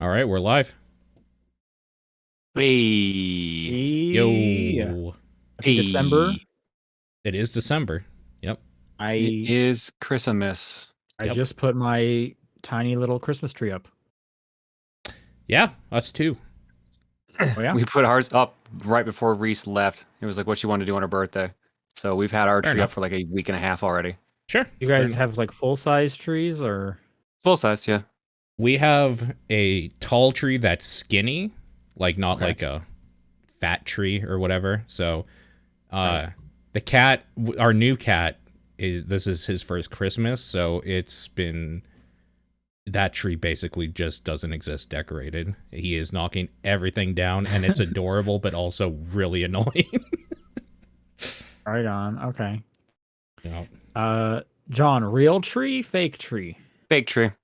All right, we're live. Hey, Yeah. Yo, Happy December. hey, it is December. Yep, it I is Christmas. I yep. just put my tiny little Christmas tree up. Yeah, us too. Oh yeah? We put ours up right before Reese left. It was like what she wanted to do on her birthday. So we've had our Fair tree up enough. for like a week and a half already. Sure. You Fair guys enough. have like full-size trees or Full size, yeah. We have a tall tree that's skinny, like not okay. like a fat tree or whatever. So, Right. the cat, our new cat, this is his first Christmas. So it's been that tree basically just doesn't exist decorated. He is knocking everything down, and it's adorable, but also really annoying. Right on. Okay. you know. John, real tree, fake tree? Fake tree. Fake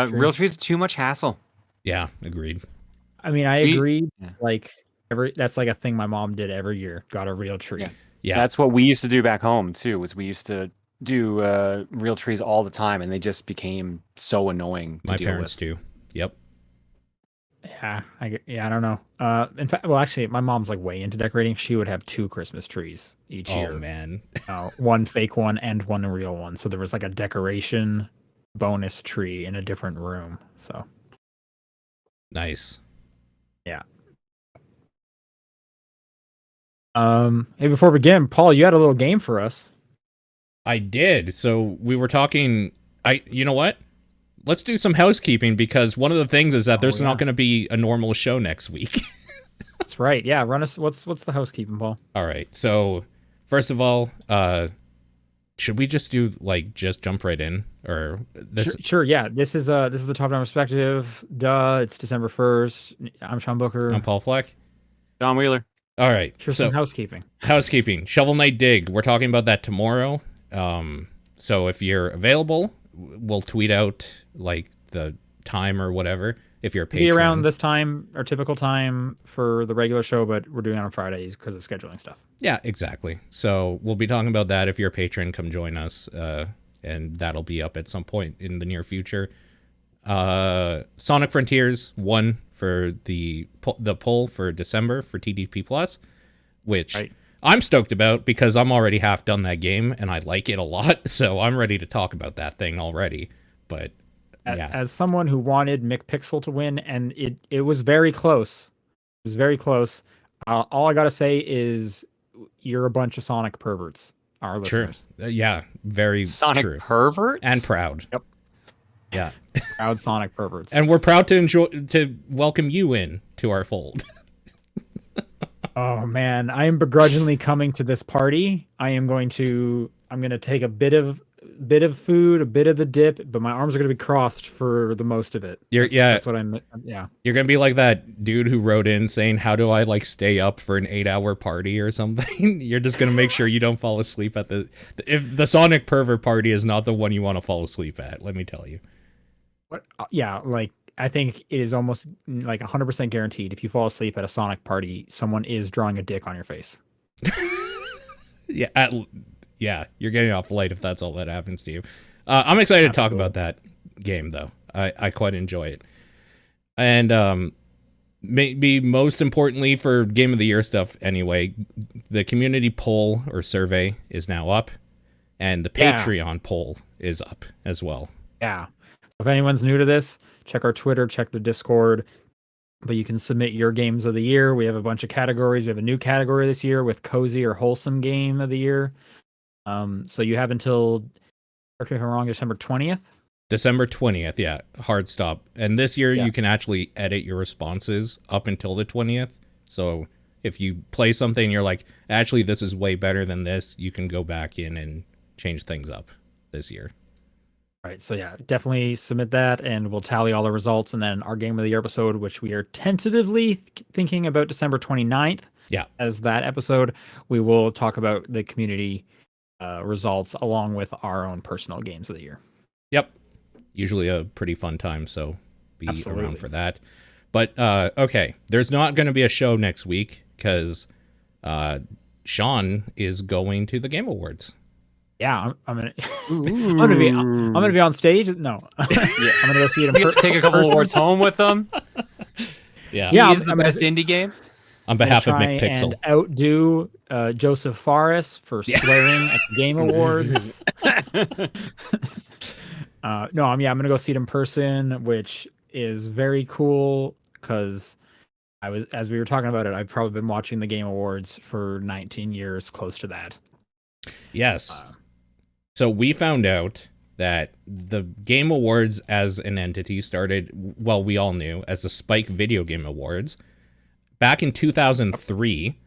tree. Real trees too much hassle. Yeah, agreed. I mean, I We agree. yeah, Like that's like a thing my mom did every year. Got a real yeah. tree. Yeah, That's what we used to do back home too, was we used to do real trees all the time and they just became so annoying to my deal parents with. too. Yep. Yeah, I don't know. In fact, well, actually, my mom's like way into decorating. She would have two Christmas trees each Oh year. man. One fake one and one real one. So there was like a decoration bonus tree in a different room. So Nice. yeah. Hey, before we begin, Paul, you had a little game for us. I did. So we were talking. You know what? Let's do some housekeeping because one of the things is that Oh there's not yeah, going to be a normal show next week. that's right. Yeah, run us. What's the housekeeping, Paul? All right. So first of all, should we just do like just jump right in or Sure, this sure. Yeah, this is the top down perspective. Duh. It's December 1st. I'm Sean on Booker. Paul Fleck? John Wheeler. All right. Here's some So housekeeping. housekeeping, Shovel Knight Dig. We're talking about that tomorrow. So if you're available, we'll tweet out like the time or whatever. If you're a Be around patron, this time, our typical time for the regular show, but we're doing it on Fridays because of scheduling stuff. yeah, exactly. So we'll be talking about that. If you're a patron, come join us, and that'll be up at some point in the near future. Sonic Frontiers won for the poll for December for TDP Plus, which Right. I'm stoked about because I'm already half done that game and I like it a lot. So I'm ready to talk about that thing already. But yeah, As someone who wanted McPixel to win, and it was very close. It was very close. All I gotta say is you're a bunch of Sonic perverts, our true. listeners. Yeah, very Sonic true perverts? and proud. Yep. Yeah. Proud Sonic perverts. And we're proud to welcome you in to our fold. Oh man, I am begrudgingly coming to this party. I'm gonna take a bit of food, a bit of the dip, but my arms are gonna be crossed for the most of it. That's what I'm. Yeah. You're gonna be like that dude who wrote in saying, "How do I like stay up for an 8-hour party or something?" You're just gonna make sure you don't fall asleep at if the Sonic pervert party is not the one you want to fall asleep at. Let me tell you. What? Yeah, like I think it is almost like 100% guaranteed. If you fall asleep at a Sonic party, someone is drawing a dick on your face. Yeah, yeah, you're getting off light if that's all that happens to you. I'm excited to talk Absolutely. about that game though. I quite enjoy it, and maybe most importantly for Game of the Year stuff anyway, the community poll or survey is now up, and the Yeah, Patreon poll is up as well. yeah. If anyone's new to this, check our Twitter, check the Discord. But you can submit your games of the year. We have a bunch of categories. We have a new category this year with cozy or wholesome game of the year. So you have until, correct me if I'm wrong, December 20th. December 20th, yeah, hard stop. And this year Yeah. you can actually edit your responses up until the 20th. So if you play something and you're like, actually, this is way better than this, you can go back in and change things up this year. All right. So yeah, definitely submit that and we'll tally all the results. And then our game of the year episode, which we are tentatively thinking about December 29th Yeah. as that episode, we will talk about the community results along with our own personal games of the year. Yep. Usually a pretty fun time, so be Absolutely. around for that. But okay, there's not going to be a show next week because Sean is going to the Game Awards. Yeah, I'm gonna I'm gonna be on stage. No, I'm gonna go see it in Take a couple person. awards home with them. Yeah. Yeah, He is the I'm gonna- best indie game. On behalf of try McPixel. and outdo Joseph Fares for swearing at the Game Awards. No, I'm gonna go see it in person, which is very cool because as we were talking about it, I've probably been watching the Game Awards for 19 years, close to that. Yes. So we found out that the Game Awards as an entity started, well, we all knew, as the Spike Video Game Awards. Back in 2003,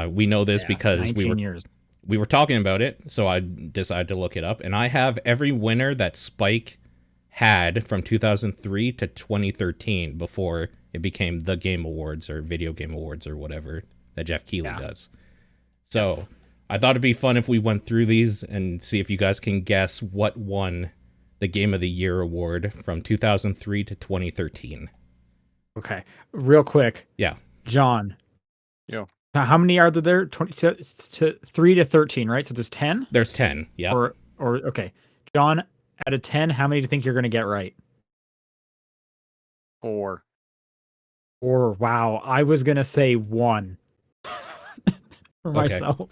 we know this because we were talking about it, so I decided to look it up, and I have every winner that Spike had from 2003 to 2013 before it became the Game Awards or Video Game Awards or whatever that Jeff Keighley does. So I thought it'd be fun if we went through these and see if you guys can guess what won the Game of the Year award from 2003 to 2013. Okay, real quick. Yeah. John. Yeah. How many are there? 20 to 3 to 13, right? So there's 10? There's 10. Yeah. Or okay. John, out of 10, how many do you think you're going to get right? 4. Or wow, I was going to say 1 for myself.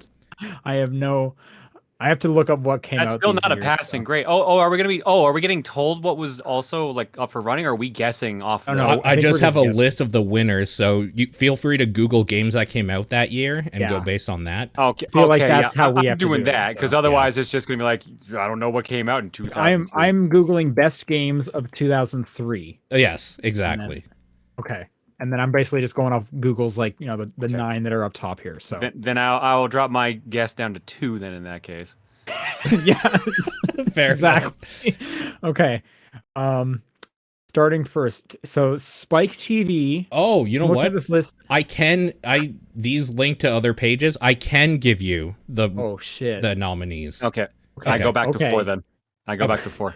I have to look up what came out. That's still these not a years, passing so. grade. Are we getting told what was also like up for running, or are we guessing off? No, I just have a guessing. list of the winners, so you feel free to Google games that came out that year and go based on that. Okay, I feel like that's how we I'm have to doing do it, that because so. otherwise it's just gonna be like I don't know what came out in 2000. I'm googling best games of 2003. Yes, exactly. Okay. And then I'm basically just going off Google's the 9 that are up top here. So then I'll drop my guess down to 2. Then in that case, yes, Fair exactly. Okay. Starting first. So Spike TV. Oh, you know look what? At this list. These link to other pages. I can give you the the nominees. Okay. I go back to 4 then. I go back to 4.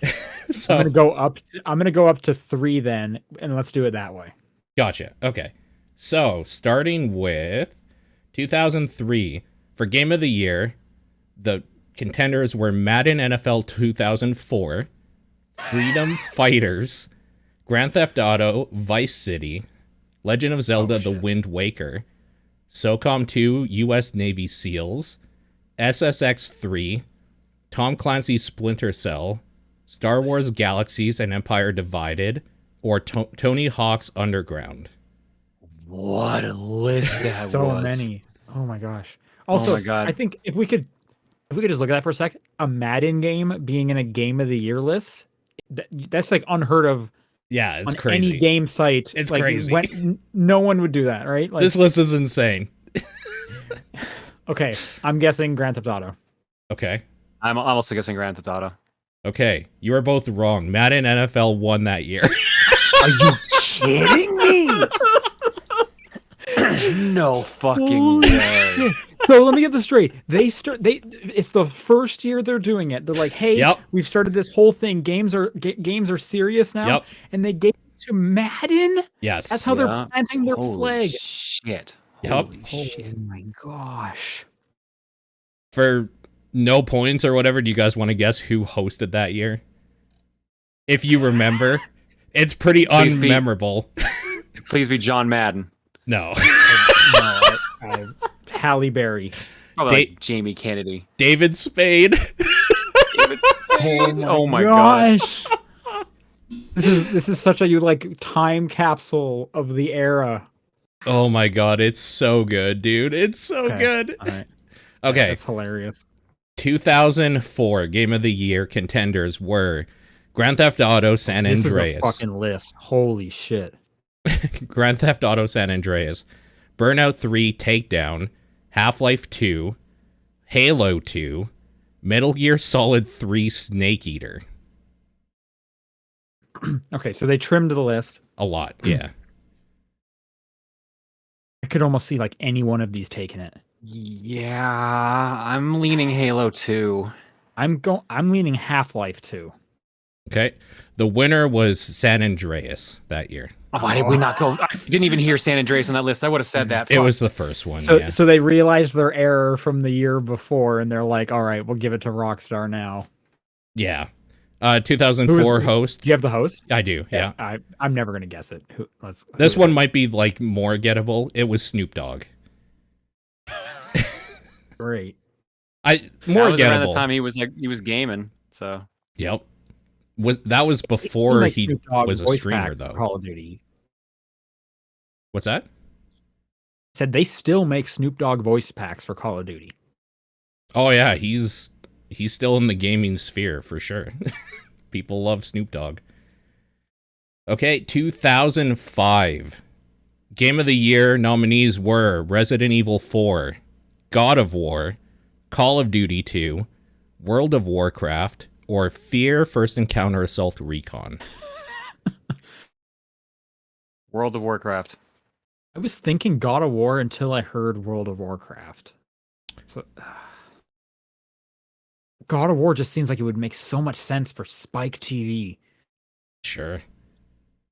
So I'm gonna go up to 3 then, and let's do it that way. Gotcha. Okay. So starting with 2003 for Game of the Year, the contenders were Madden NFL 2004, Freedom Fighters, Grand Theft Auto Vice City, Legend of Zelda The Wind Waker, SOCOM 2 U.S. Navy SEALs, SSX 3, Tom Clancy's Splinter Cell, Star Wars Galaxies and Empire Divided, or Tony Hawk's Underground. What a list that was. So many. Oh my gosh. Also, my God. I think if we could just look at that for a sec, a Madden game being in a Game of the Year list, that's like unheard of. Yeah, it's on crazy. Any game site. It's like, crazy. No one would do that, right? Like, this list is insane. Okay, I'm guessing Grand Theft Auto. Okay. I'm also guessing Grand Theft Auto. Okay, you are both wrong. Madden NFL won that year. Are you kidding me? No fucking way. So let me get this straight. It's the first year they're doing it. They're like, hey, we've started this whole thing. Games are serious now. Yep. And they gave it to Madden? Yes. That's how they're planting their flag. Shit. Yep. Holy shit. Oh my gosh. For no points or whatever, do you guys want to guess who hosted that year? If you remember. It's pretty unmemorable. Please be John Madden. No. Halle Berry. Probably like Jamie Kennedy. David Spade. Oh my gosh. This is such a time capsule of the era. Oh my god, it's so good, dude. It's so good. All right. Okay. That's hilarious. 2004 Game of the Year contenders were Grand Theft Auto San Andreas. This is a fucking list. Holy shit. Grand Theft Auto San Andreas, Burnout 3 Takedown, Half-Life 2, Halo 2, Metal Gear Solid 3 Snake Eater. Okay, so they trimmed the list. A lot, yeah. I could almost see any one of these taking it. Yeah, I'm leaning Halo 2. I'm leaning Half-Life 2. Okay. The winner was San Andreas that year. Why did we not go? I didn't even hear San Andreas on that list. I would have said that. It Fuck. was the first one. So, Yeah. so they realized their error from the year before, and they're like, "All right, we'll give it to Rockstar now." Yeah. 2004 host. Do you have the host? I do. Yeah. I'm never gonna guess it. This one might be like more gettable. It was Snoop Dogg. Great. That More was around the gettable. time he was gaming. So Yep. That was before Like he Snoop Dogg was a voice streamer pack for though. Call of Duty. What's that? Said they still make Snoop Dogg voice packs for Call of Duty. Oh yeah, he's still in the gaming sphere for sure. People love Snoop Dogg. Okay, 2005. Game of the Year nominees were Resident Evil 4, God of War, Call of Duty 2, World of Warcraft, or Fear First Encounter Assault Recon. World of Warcraft. I was thinking God of War until I heard World of Warcraft. So, God of War just seems like it would make so much sense for Spike TV. Sure.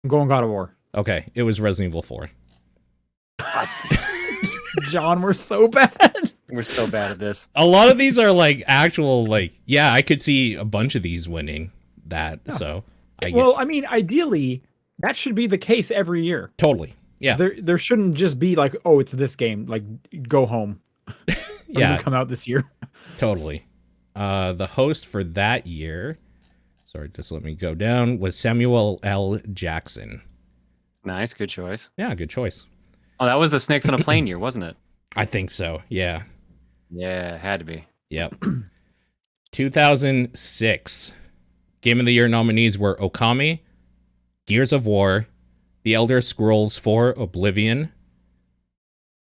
I'm going God of War. Okay, it was Resident Evil 4. John, we're so bad. We're so bad at this. A lot of these are like actual, like, yeah, I could see a bunch of these winning that. Yeah. So, I mean, ideally, that should be the case every year. Totally. Yeah. There shouldn't just be like, oh, it's this game. Like, go home. Yeah. Come out this year. Totally. The host for that year, sorry, just let me go down, was Samuel L. Jackson. Nice, good choice. Yeah, good choice. Oh, that was the Snakes on a Plane year, wasn't it? I think so. Yeah. Yeah, it had to be. Yep. 2006. Game of the Year nominees were Okami, Gears of War, The Elder Scrolls 4 Oblivion,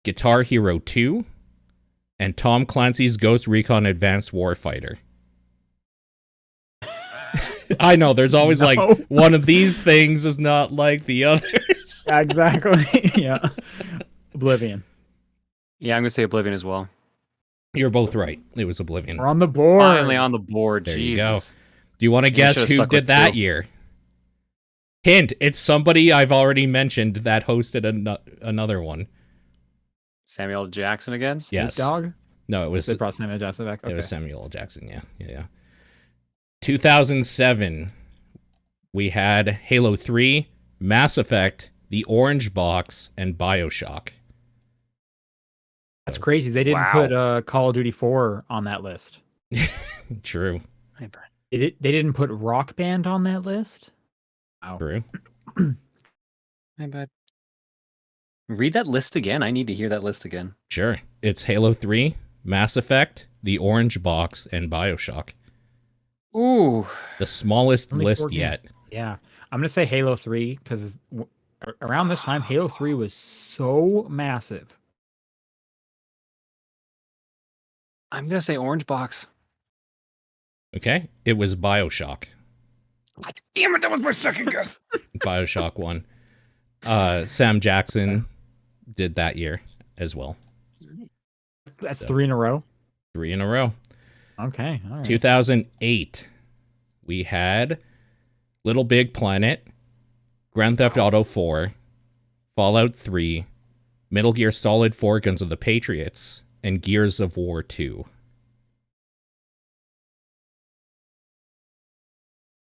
Guitar Hero 2, and Tom Clancy's Ghost Recon Advanced Warfighter. I know, there's always like, one of these things is not like the others. Exactly. Yeah. Oblivion. Yeah, I'm going to say Oblivion as well. You're both right. It was Oblivion. We're on the board. Finally on the board. There Jesus. you go. Do you want to guess who did that year? Hint, it's somebody I've already mentioned that hosted another one. Samuel Jackson again? Yes. Dog? No, it was... They brought Samuel Jackson back? Okay. It was Samuel L. Jackson, yeah. 2007, we had Halo 3, Mass Effect, The Orange Box, and BioShock. That's crazy. They didn't put Call of Duty 4 on that list. True. They didn't put Rock Band on that list? Wow. True. Hey, bud. Read that list again. I need to hear that list again. Sure. It's Halo 3, Mass Effect, The Orange Box, and BioShock. Ooh. The smallest list yet. Yeah. I'm going to say Halo 3 because around this time, Halo 3 was so massive. I'm going to say Orange Box. Okay. It was BioShock. God damn it, that was my second guess. BioShock 1. Sam Jackson did that year as well. That's 3 in a row? 3 in a row. Okay. All right. 2008. We had Little Big Planet, Grand Theft Auto 4, Fallout 3, Metal Gear Solid 4 Guns of the Patriots, and Gears of War 2.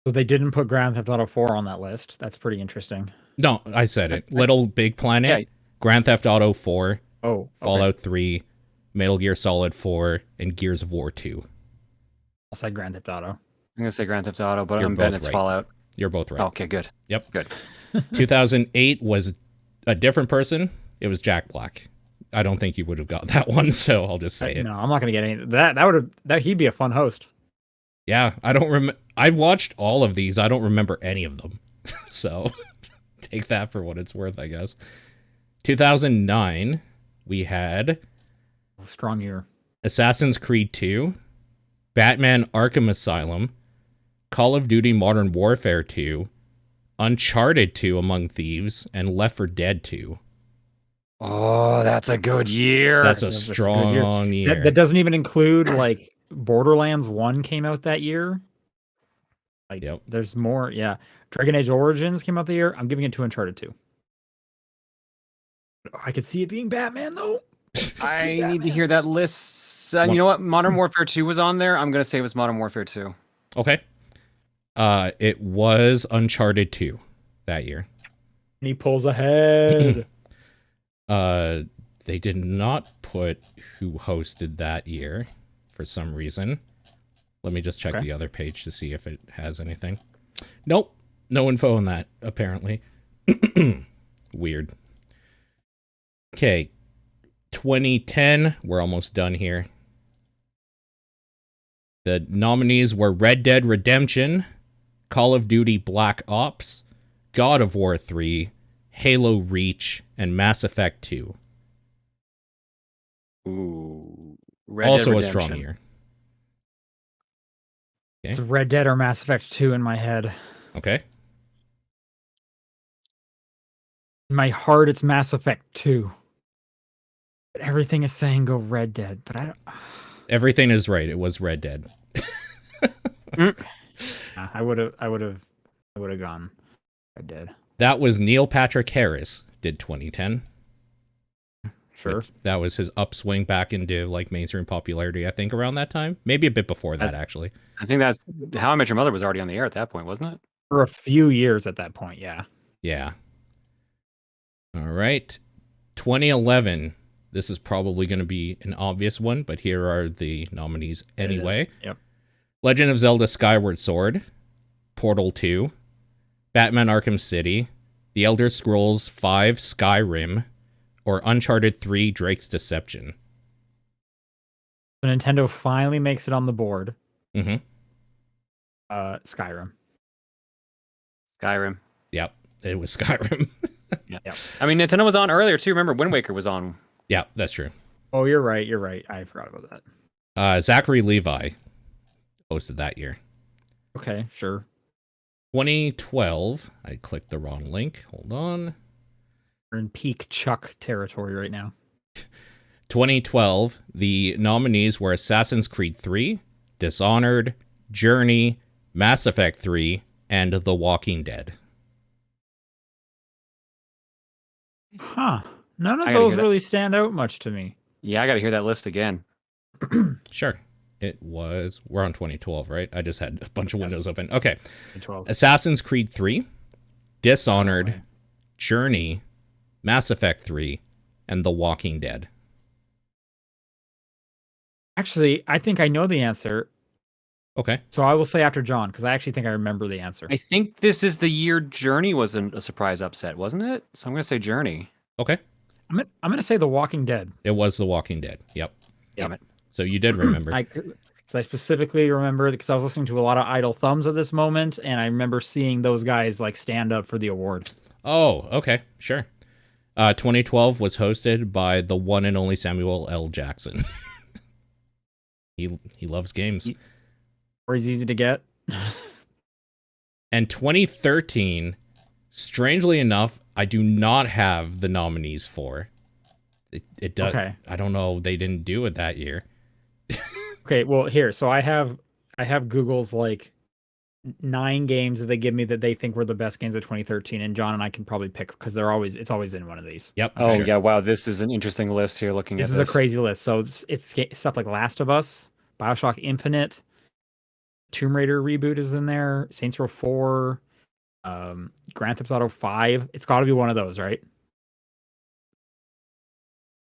So they didn't put Grand Theft Auto 4 on that list. That's pretty interesting. No, I said it. Little Big Planet, Grand Theft Auto 4, Fallout 3, Metal Gear Solid 4, and Gears of War 2. I'll say Grand Theft Auto. I'm going to say Grand Theft Auto, but I'm betting it's Fallout. You're both right. Okay, good. Yep. Good. 2008 was a different person. It was Jack Black. I don't think you would have got that one, so I'll just say it. No, I'm not going to get any. That he'd be a fun host. Yeah, I don't remember. I watched all of these. I don't remember any of them. So take that for what it's worth, I guess. 2009, we had strong year. Assassin's Creed 2, Batman Arkham Asylum, Call of Duty Modern Warfare 2, Uncharted 2 Among Thieves, and Left 4 Dead 2. Oh, that's a good year. That's a strong year. That doesn't even include like Borderlands 1 came out that year. Like, Yep. there's more. Yeah, Dragon Age Origins came out the year. I'm giving it to Uncharted 2. I could see it being Batman though. I need to hear that list. You know what? Modern Warfare 2 was on there. I'm gonna say it was Modern Warfare 2. Okay. It was Uncharted 2 that year. And he pulls ahead. They did not put who hosted that year for some reason. Let me just check the other page to see if it has anything. Nope. No info on that, apparently. Weird. Okay. 2010. We're almost done here. The nominees were Red Dead Redemption, Call of Duty Black Ops, God of War 3, Halo Reach, and Mass Effect 2. Ooh. Also a strong year. Okay. It's Red Dead or Mass Effect 2 in my head. Okay. In my heart, it's Mass Effect 2. But everything is saying go Red Dead, but I don't. Everything is right. It was Red Dead. I would have gone Red Dead. That was Neil Patrick Harris did 2010. Sure. That was his upswing back into like mainstream popularity, I think, around that time. Maybe a bit before that, actually. I think that's How I Met Your Mother was already on the air at that point, wasn't it? For a few years at that point, yeah. Yeah. All right. 2011. This is probably going to be an obvious one, but here are the nominees anyway. Yep. Legend of Zelda Skyward Sword, Portal 2, Batman Arkham City, The Elder Scrolls V Skyrim, or Uncharted 3 Drake's Deception. So Nintendo finally makes it on the board. Mm-hmm. Skyrim. Skyrim. Yep, it was Skyrim. Yeah. I mean, Nintendo was on earlier too. Remember, Wind Waker was on. Yeah, that's true. Oh, you're right. You're right. I forgot about that. Zachary Levi hosted that year. Okay, sure. 2012. I clicked the wrong link. Hold on. We're in peak Chuck territory right now. 2012. The nominees were Assassin's Creed 3, Dishonored, Journey, Mass Effect 3, and The Walking Dead. Huh. None of those really stand out much to me. Yeah, I got to hear that list again. Sure. It was... We're on 2012, right? I just had a bunch of windows open. Okay. 2012. Assassin's Creed 3, Dishonored, Journey, Mass Effect 3, and The Walking Dead. Actually, I think I know the answer. Okay. So I will say after John, because I actually think I remember the answer. I think this is the year Journey was a surprise upset, wasn't it? So I'm going to say Journey. Okay. I'm going to say The Walking Dead. It was The Walking Dead. Yep. Damn it. So you did remember. Because I specifically remember because I was listening to a lot of Idle Thumbs at this moment, and I remember seeing those guys like stand up for the award. Oh, okay. Sure. 2012 was hosted by the one and only Samuel L. Jackson. He loves games. Or he's easy to get. And 2013, strangely enough, I do not have the nominees for. It does. Okay. I don't know. They didn't do it that year. Okay, well here, so I have Google's like 9 games that they give me that they think were the best games of 2013, and John and I can probably pick because it's always in one of these. Yep. Oh, sure. yeah. Wow. This is an interesting list here looking This at is this. a crazy list. So it's stuff like Last of Us, BioShock Infinite, Tomb Raider reboot is in there, Saints Row 4, Grand Theft Auto 5. It's got to be one of those, right?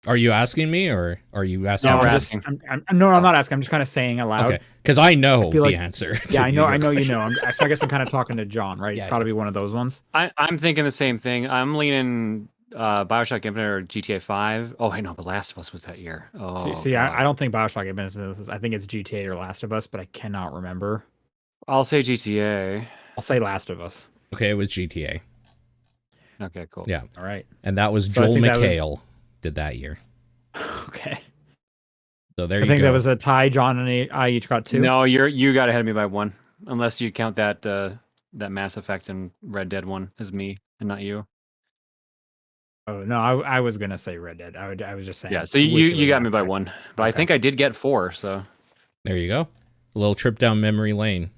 Are you asking me, or are you asking? No, I'm we're just- asking. I'm not asking. I'm just kind of saying out loud. Okay, because I know feel the like- answer. Yeah, to I know. your I know you question. know. So I guess I'm kind of talking to John, right? Yeah, It's got to be one of those ones. I'm thinking the same thing. I'm leaning BioShock Infinite or GTA 5. Oh, wait, no, The Last of Us was that year. Oh, See, God. I don't think BioShock Infinite is. I think it's GTA or Last of Us, but I cannot remember. I'll say GTA. I'll say Last of Us. Okay, it was GTA. Okay, cool. Yeah, All right. and that was So I Joel think that was- McHale did that year. Okay. So there I you think go. that was a tie. John and I each got 2. No, you got ahead of me by 1, unless you count that that Mass Effect and Red Dead one as me and not you. Oh no, I was gonna say Red Dead. I was just saying. Yeah, so I wish it you was got me Mass by Effect. 1, but I Okay. think I did get 4. So There you go. A little trip down memory lane.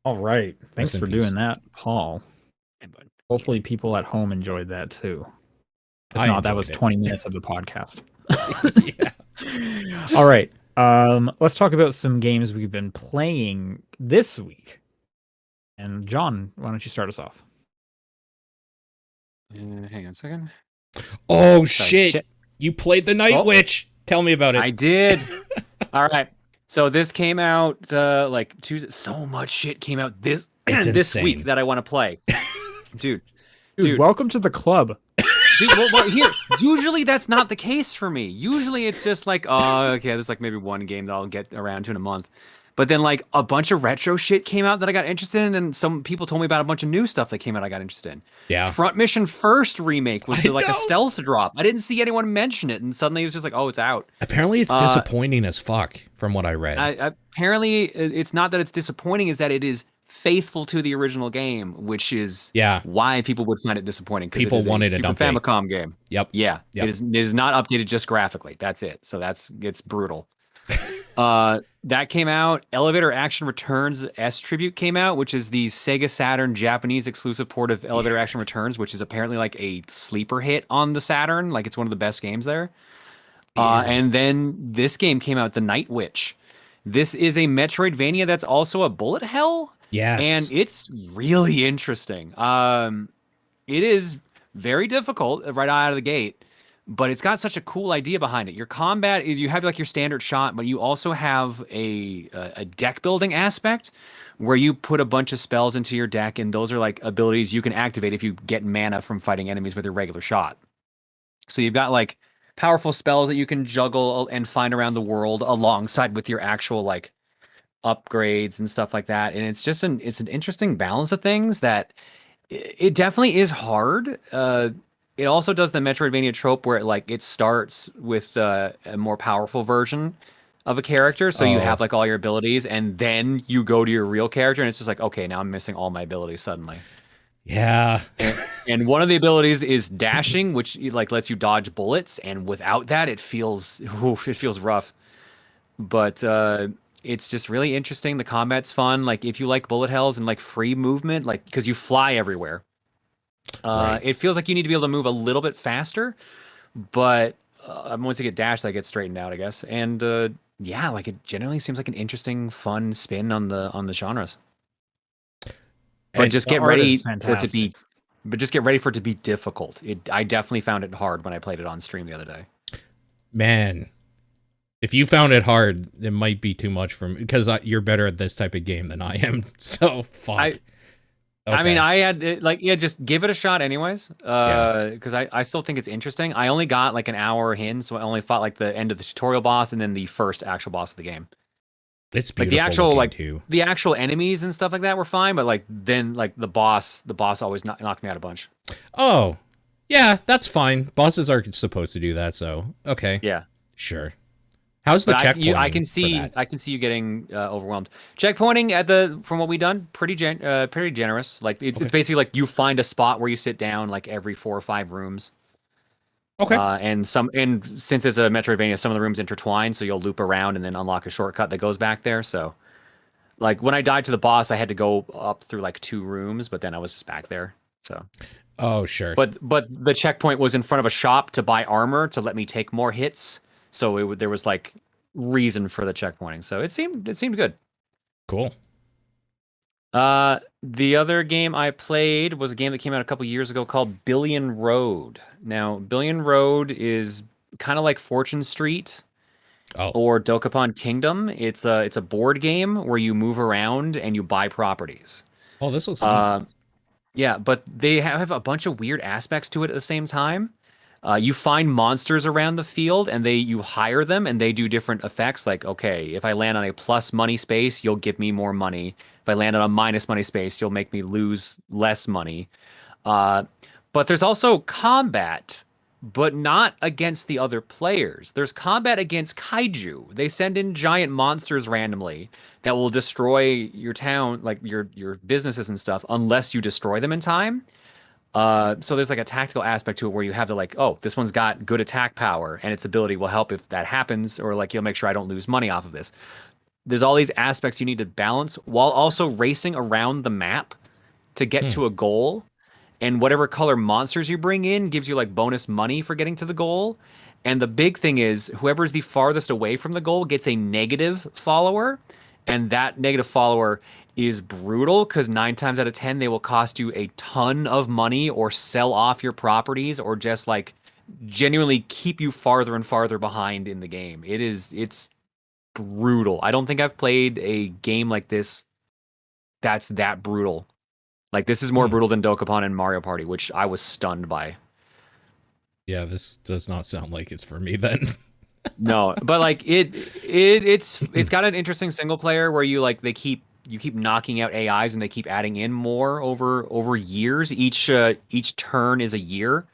All right. Thanks Rest in for peace. doing that, Paul. Hopefully people at home enjoyed that too. If I not, that was enjoyed it. 20 minutes of the podcast. Yeah. All right. Let's talk about some games we've been playing this week. And John, why don't you start us off? Hang on a second. Oh Sorry, shit! You played the Night Oh. Witch. Tell me about it. I did. All right. So this came out like Tuesday. So much shit came out this It's this insane. week that I want to play. Dude, Dude, welcome to the club. Dude, well, here. Usually that's not the case for me. Usually it's just like, oh, okay, there's like maybe one game that I'll get around to in a month. But then like a bunch of retro shit came out that I got interested in, and some people told me about a bunch of new stuff that came out I got interested in. Yeah. Front Mission First remake was I like know. a stealth drop. I didn't see anyone mention it, and suddenly it was just like, oh, it's out. Apparently, it's disappointing as fuck, from what I read. Apparently, it's not that it's disappointing, is that it is faithful to the original game, which is why people would find it disappointing. People wanted a Super update. Famicom game. Yep. Yeah. Yep. It is not updated just graphically. That's it. So it's brutal. That came out. Elevator Action Returns S Tribute came out, which is the Sega Saturn Japanese exclusive port of Elevator Action Returns, which is apparently like a sleeper hit on the Saturn. Like it's one of the best games there. And then this game came out, The Night Witch. This is a Metroidvania that's also a bullet hell. Yes. And it's really interesting. It is very difficult right out of the gate, but it's got such a cool idea behind it. Your combat is, you have like your standard shot, but you also have a deck building aspect where you put a bunch of spells into your deck, and those are like abilities you can activate if you get mana from fighting enemies with your regular shot. So you've got like powerful spells that you can juggle and find around the world alongside with your actual like upgrades and stuff like that. And it's just an interesting balance of things that it definitely is hard. It also does the Metroidvania trope where it starts with a more powerful version of a character. So you have like all your abilities, and then you go to your real character, and it's just like, okay, now I'm missing all my abilities suddenly. Yeah. And one of the abilities is dashing, which like lets you dodge bullets, and without that it feels rough. But it's just really interesting. The combat's fun. Like if you like bullet hells and like free movement, like because you fly everywhere. Right. It feels like you need to be able to move a little bit faster, but once you get dashed, that gets straightened out, I guess. And yeah, like it generally seems like an interesting, fun spin on the genres. But just get ready for it to be. But just get ready for it to be difficult. I definitely found it hard when I played it on stream the other day. Man, if you found it hard, it might be too much for me because you're better at this type of game than I am. So fuck. I mean, I had just give it a shot anyways. Because I still think it's interesting. I only got like an hour in, so I only fought like the end of the tutorial boss and then the first actual boss of the game. It's beautiful. Like the actual enemies and stuff like that were fine, but like then like the boss always knocked me out a bunch. Oh, yeah, that's fine. Bosses are supposed to do that, so okay. Yeah, sure. How's the checkpointing? I can see you getting overwhelmed. Checkpointing from what we've done, pretty generous. Like it's basically like you find a spot where you sit down like every 4 or 5 rooms. Okay. And since it's a Metroidvania, some of the rooms intertwine, so you'll loop around and then unlock a shortcut that goes back there. So, like when I died to the boss, I had to go up through like 2 rooms, but then I was just back there. So. Oh sure. But the checkpoint was in front of a shop to buy armor to let me take more hits. So there was like reason for the checkpointing. So it seemed good. Cool. The other game I played was a game that came out a couple years ago called Billion Road. Now, Billion Road is kind of like Fortune Street or Dokapon Kingdom. It's a board game where you move around and you buy properties. Oh, this looks neat. Yeah, but they have a bunch of weird aspects to it at the same time. You find monsters around the field, and you hire them, and they do different effects. Like, okay, if I land on a plus money space, you'll give me more money. If I land on a minus money space, you'll make me lose less money. But there's also combat, but not against the other players. There's combat against kaiju. They send in giant monsters randomly that will destroy your town, like your businesses and stuff, unless you destroy them in time. So there's like a tactical aspect to it where you have to like, oh, this one's got good attack power and its ability will help if that happens, or like you'll make sure I don't lose money off of this. there's all these aspects you need to balance while also racing around the map to get to a goal. And whatever color monsters you bring in gives you like bonus money for getting to the goal. And the big thing is whoever's the farthest away from the goal gets a negative follower. And that negative follower is brutal because 9 times out of 10, they will cost you a ton of money or sell off your properties or just like genuinely keep you farther and farther behind in the game. It's brutal. I don't think I've played a game like this that's that brutal. Like this is more brutal than Dokapon and Mario Party, which I was stunned by. Yeah, this does not sound like it's for me then. No, but like it's got an interesting single player where you keep knocking out AIs and they keep adding in more over years. Each turn is a year.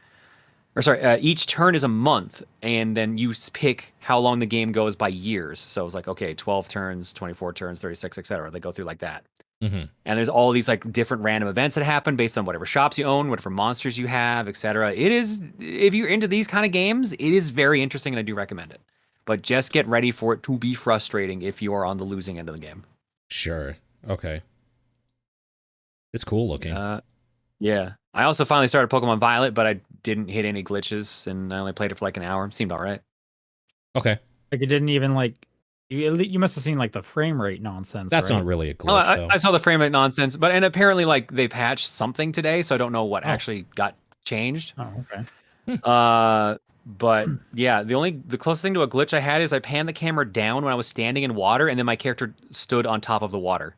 Or sorry, each turn is a month, and then you pick how long the game goes by years. So it's like, okay, 12 turns, 24 turns, 36, etc. They go through like that. Mm-hmm. And there's all these like different random events that happen based on whatever shops you own, whatever monsters you have, etc. It is, if you're into these kind of games, it is very interesting, and I do recommend it. But just get ready for it to be frustrating if you are on the losing end of the game. Sure. Okay. It's cool looking. Yeah. I also finally started Pokemon Violet, but I didn't hit any glitches, and I only played it for like an hour. It seemed all right. Okay. Like it didn't even like you must have seen like the frame rate nonsense. That's right? not really a glitch, though. I saw the frame rate nonsense, and apparently like they patched something today, so I don't know what actually got changed. Oh, okay. But yeah, the closest thing to a glitch I had is I panned the camera down when I was standing in water, and then my character stood on top of the water.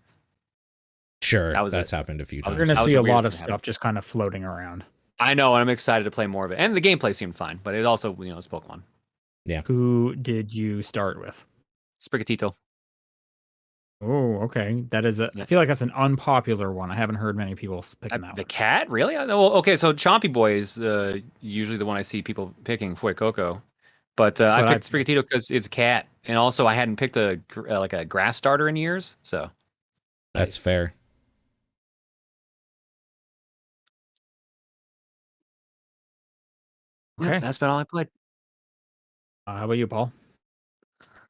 Sure, that's happened a few times. We're going to see a lot of stuff just kind of floating around. I know, and I'm excited to play more of it. And the gameplay seemed fine, but it also, it's Pokemon. Yeah. Who did you start with? Sprigatito. Oh, okay. That is I feel like that's an unpopular one. I haven't heard many people picking that one. The cat? Really? Well, okay, so Chompy Boy is usually the one I see people picking, Fuecoco. But I picked Sprigatito because it's a cat. And also I hadn't picked a grass starter in years, so. That's fair. Okay. That's about all I played. How about you, Paul?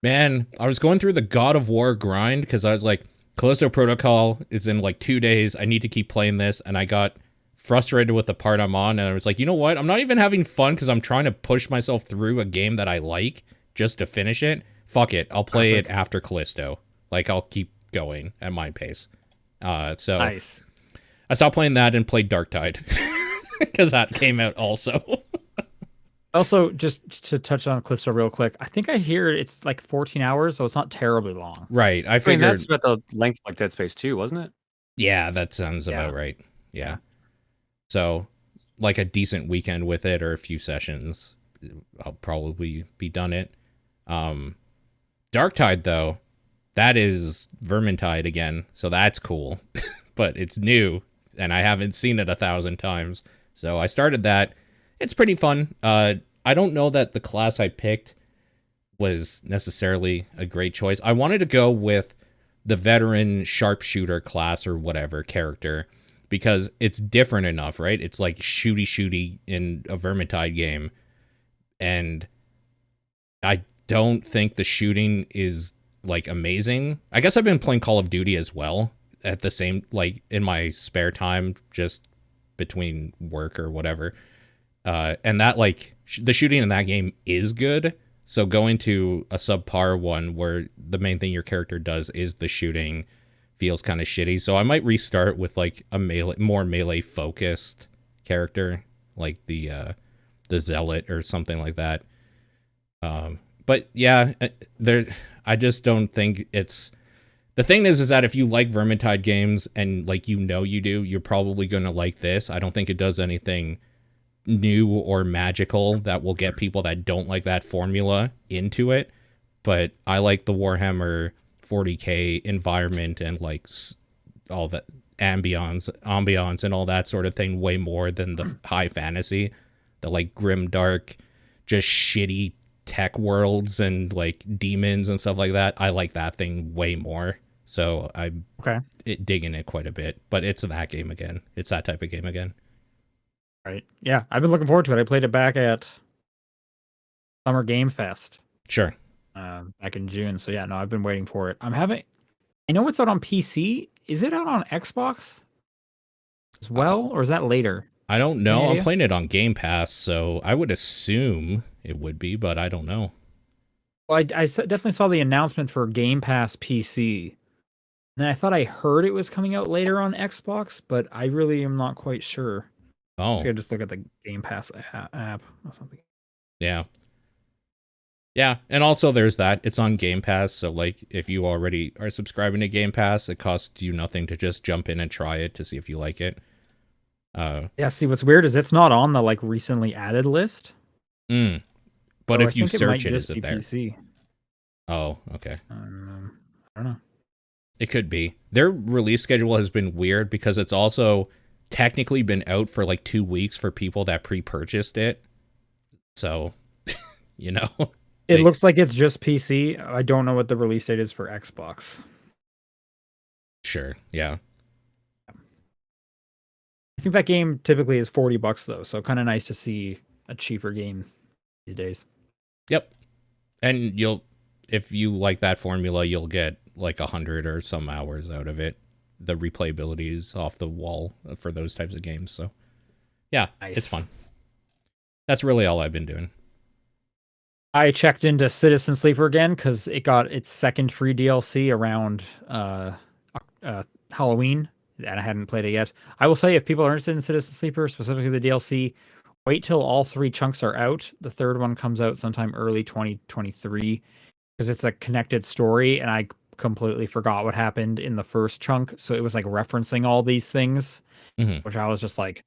Man, I was going through the God of War grind because I was like, Callisto Protocol is in like 2 days. I need to keep playing this. And I got frustrated with the part I'm on. And I was like, you know what? I'm not even having fun because I'm trying to push myself through a game that I like just to finish it. Fuck it. I'll play it after Callisto. Like, I'll keep going at my pace. So nice. I stopped playing that and played Darktide because that came out also. Also, just to touch on Callisto real quick, I think I hear it's like 14 hours, so it's not terribly long. Right. I figured that's about the length like Dead Space 2, wasn't it? Yeah, that sounds about right. Yeah. So, like a decent weekend with it or a few sessions, I'll probably be done it. Darktide, though, that is Vermintide again, so that's cool. But it's new, and I haven't seen it 1,000 times. So I started that. It's pretty fun. I don't know that the class I picked was necessarily a great choice. I wanted to go with the veteran sharpshooter class or whatever character because it's different enough, right? It's like shooty in a Vermintide game. And I don't think the shooting is like amazing. I guess I've been playing Call of Duty as well at the same, like in my spare time, just between work or whatever. And that like the shooting in that game is good. So going to a subpar one where the main thing your character does is the shooting feels kind of shitty. So I might restart with like a more melee focused character, like the Zealot or something like that. But yeah, I just don't think it's. The thing is that if you like Vermintide games and like you do, you're probably gonna like this. I don't think it does anything new or magical that will get people that don't like that formula into it, but I like the Warhammer 40k environment and like all that ambiance and all that sort of thing way more than the high fantasy, the like grim dark just shitty tech worlds and like demons and stuff like that. I like that thing way more, so I'm digging it quite a bit. But it's that game again. It's that type of game again. Right. Yeah, I've been looking forward to it. I played it back at Summer Game Fest. Sure. back in June. So yeah, no, I've been waiting for it. I know it's out on PC. Is it out on Xbox as I, well, or is that later? I don't Any know. I'm idea? playing it on Game Pass, so I would assume it would be, but I don't know. Well, definitely saw the announcement for Game Pass PC. And I thought I heard it was coming out later on Xbox, but I really am not quite sure. So Oh, I just look at the Game Pass app or something. yeah. Yeah, and also there's that. It's on Game Pass, so like if you already are subscribing to Game Pass, it costs you nothing to just jump in and try it to see if you like it. Yeah, see what's weird is it's not on the like recently added list. Mm, but So I if you think it might search it, is just it be there? PC. Oh, okay. I don't know. It could be. Their release schedule has been weird because it's also technically been out for like 2 weeks for people that pre-purchased it. So, you know, It they looks like it's just PC. I don't know what the release date is for Xbox. sure, yeah. I think that game typically is $40 though, so kind of nice to see a cheaper game these days. Yep. And if you like that formula, you'll get like 100 or some hours out of it. The replayability is off the wall for those types of games. So, yeah, Nice. it's fun. That's really all I've been doing. I checked into Citizen Sleeper again because it got its second free DLC around Halloween, and I hadn't played it yet. I will say, if people are interested in Citizen Sleeper, specifically the DLC, wait till all 3 chunks are out. The third one comes out sometime early 2023 because it's a connected story, and I completely forgot what happened in the first chunk. So it was like referencing all these things, Hmm. which I was just like,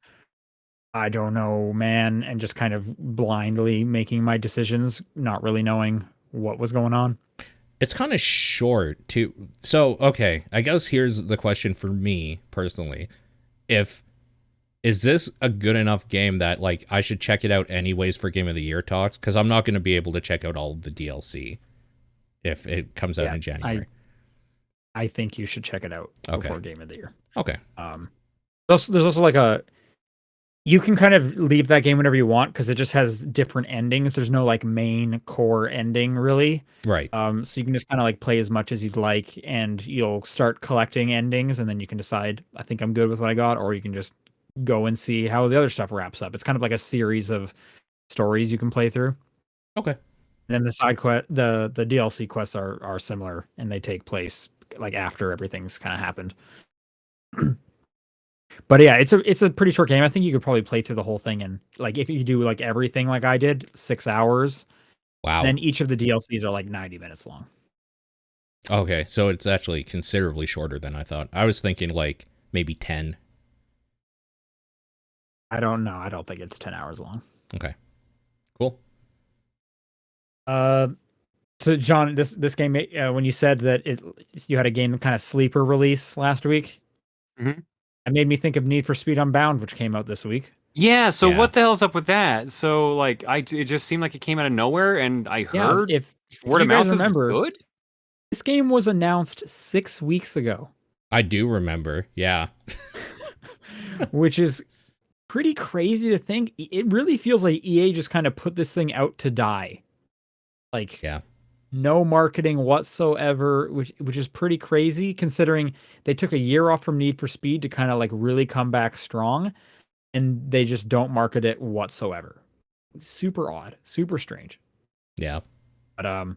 I don't know, man, and just kind of blindly making my decisions, not really knowing what was going on. It's kind of short, too. So, okay, I guess here's the question for me personally. Is this a good enough game that like I should check it out anyways for Game of the Year talks? Because I'm not going to be able to check out all of the DLC if it comes out Yeah, in January. I think you should check it out Okay. before Game of the Year. Okay. There's also like you can kind of leave that game whenever you want because it just has different endings. There's no like main core ending really. Right. So you can just kind of like play as much as you'd like, and you'll start collecting endings, and then you can decide, I think I'm good with what I got, or you can just go and see how the other stuff wraps up. It's kind of like a series of stories you can play through. Okay. And then the side quest, the DLC quests are similar, and they take place like after everything's kind of happened. But yeah, it's a pretty short game. I think you could probably play through the whole thing, and like if you do like everything like I did, 6 hours. Wow. Then each of the DLCs are like 90 minutes long. Okay, so it's actually considerably shorter than I thought. I was thinking like maybe 10. I don't know. I don't think it's 10 hours long. Okay. Cool. So John, this game, when you said that you had a game kind of sleeper release last week, Mhm. it made me think of Need for Speed Unbound, which came out this week. Yeah, so Yeah. what the hell's up with that? So like it just seemed like it came out of nowhere, and I Yeah, heard if word you of guys mouth is remember, good. this game was announced 6 weeks ago, I do remember. Yeah. which is pretty crazy to think. It really feels like EA just kind of put this thing out to die. Like, Yeah. no marketing whatsoever, which is pretty crazy considering they took a year off from Need for Speed to kind of like really come back strong, and they just don't market it whatsoever. Super odd, super strange. Yeah. But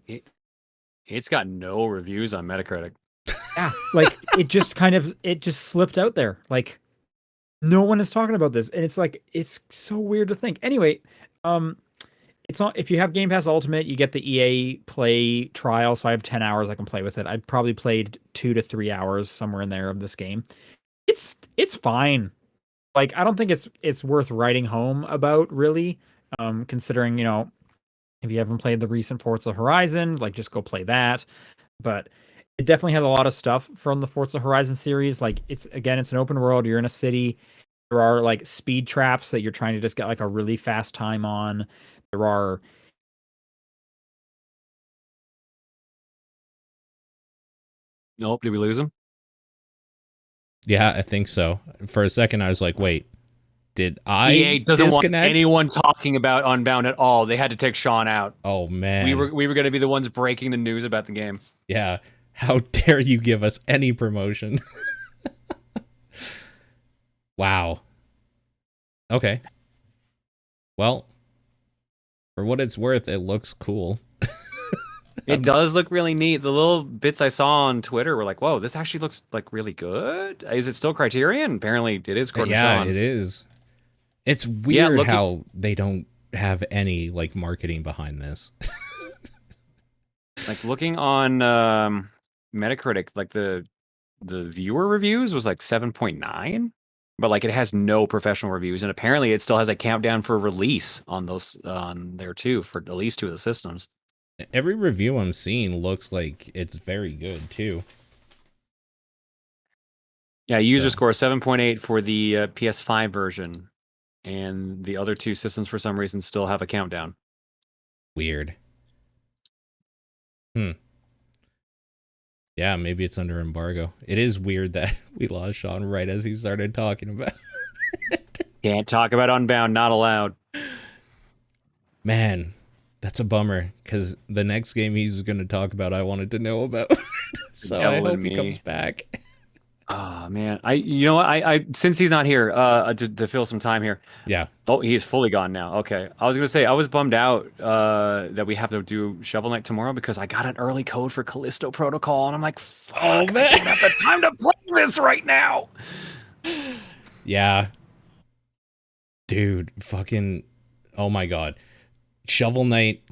It's got no reviews on Metacritic. yeah, like it just slipped out there. Like no one is talking about this, and it's like it's so weird to think. Anyway, it's not, if you have Game Pass Ultimate, you get the EA Play trial, so I have 10 hours I can play with it. I've probably played 2 to 3 hours somewhere in there of this game. It's fine. Like I don't think it's worth writing home about really, considering, if you haven't played the recent Forza Horizon, like just go play that. But it definitely has a lot of stuff from the Forza Horizon series. Like it's an open world, you're in a city. There are like speed traps that you're trying to just get like a really fast time on. There are Nope, did we lose him? Yeah, I think so. For a second, I was like, wait, Did I EA doesn't want disconnect? anyone talking about Unbound at all. They had to take Sean out. Oh man. We were going to be the ones breaking the news about the game. Yeah. How dare you give us any promotion? Wow. Okay. Well, for what it's worth, it looks cool. It does look really neat. The little bits I saw on Twitter were like, whoa, this actually looks like really good. Is it still Criterion? Apparently it is, according to Yeah, Sean. it is. It's weird look how they don't have any like marketing behind this. Like looking on Metacritic, like the viewer reviews was like 7.9, but like it has no professional reviews, and apparently it still has a countdown for release on those on there too for at least 2 of the systems. Every review I'm seeing looks like it's very good too. Yeah, user So. score 7.8 for the PS5 version, and the other 2 systems for some reason still have a countdown. Weird. Yeah, maybe it's under embargo. It is weird that we lost Sean right as he started talking about it. Can't talk about Unbound, not allowed. Man, that's a bummer, because the next game he's going to talk about I wanted to know about. So I hope he comes back. Oh man, you know what? I since he's not here, to fill some time here. Yeah. Oh, he's fully gone now. Okay, I was gonna say I was bummed out that we have to do Shovel Knight tomorrow because I got an early code for Callisto Protocol, and I'm like, fuck, oh man, I don't have the time to play this right now. Yeah, dude, fucking, oh my god, Shovel Knight.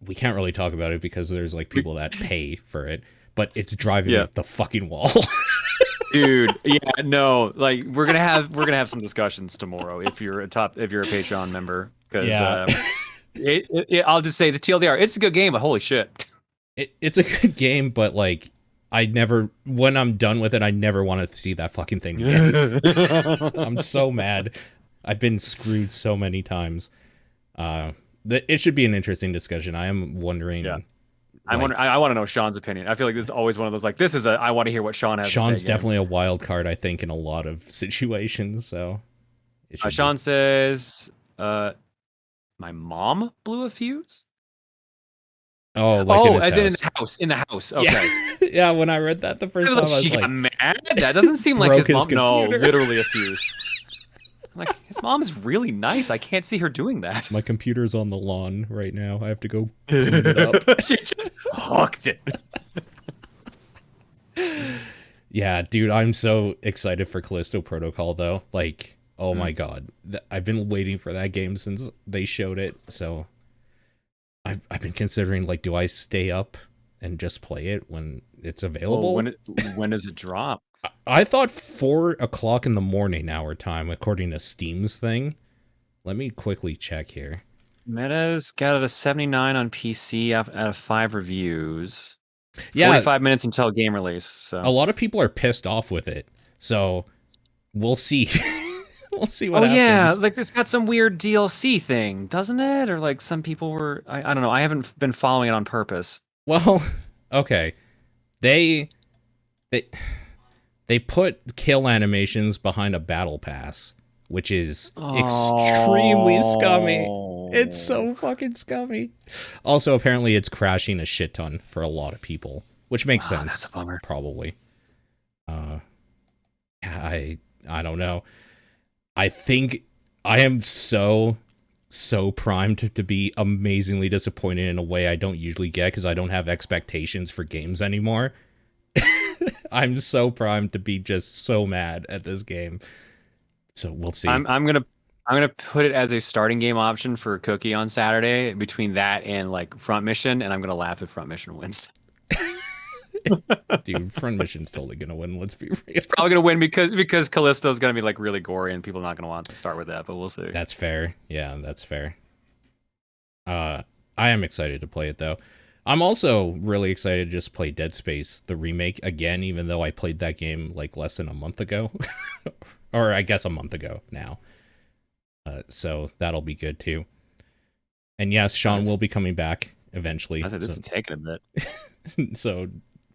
We can't really talk about it because there's like people that pay for it, but it's driving me up the fucking wall. Dude, yeah, no, like we're gonna have some discussions tomorrow if you're a Patreon member, because I'll just say the TLDR, it's a good game, but holy shit, it's a good game, but like when I'm done with it, I never want to see that fucking thing again. I'm so mad. I've been screwed so many times. It should be an interesting discussion. I am wondering. Yeah. I want to know Sean's opinion. I feel like this is always one of those, like, I want to hear what Sean has to say. Sean's definitely a wild card, I think, in a lot of situations. So, Sean says, "My mom blew a fuse." Oh, like as in the house. In the house. Okay. Yeah, yeah, when I read that the first time, I was she like, got mad. That doesn't seem like his mom. No, computer. literally a fuse. Like, his mom is really nice. I can't see her doing that. My computer's on the lawn right now. I have to go clean it up. She just hooked it. Yeah, dude, I'm so excited for Callisto Protocol, though. Like, oh my god. I've been waiting for that game since they showed it, so I've been considering, like, do I stay up and just play it when it's available? Well, when does it drop? I thought 4 o'clock in the morning our time, according to Steam's thing. Let me quickly check here. Meta's got it a 79 on PC out of 5 reviews. Yeah, 45 minutes until game release. So a lot of people are pissed off with it. So we'll see. We'll see what happens. Yeah, like it's got some weird DLC thing, doesn't it? Or like some people were, I don't know. I haven't been following it on purpose. Well, okay. They put kill animations behind a battle pass, which is extremely scummy. It's so fucking scummy. Also, apparently it's crashing a shit ton for a lot of people, which makes sense. That's a bummer. Probably. I don't know. I think I am so primed to be amazingly disappointed in a way I don't usually get, because I don't have expectations for games anymore. I'm so primed to be just so mad at this game. So we'll see. I'm gonna put it as a starting game option for Cookie on Saturday between that and like Front Mission, and I'm gonna laugh if Front Mission wins. Dude, Front Mission's totally gonna win. Let's be real. It's probably gonna win because Callisto's gonna be like really gory and people are not gonna want to start with that, but we'll see. That's fair. Yeah, that's fair. I am excited to play it though. I'm also really excited to just play Dead Space, the remake, again, even though I played that game like less than a month ago. Or I guess a month ago now. So that'll be good too. And yes, Sean will be coming back eventually. This is taking a bit. So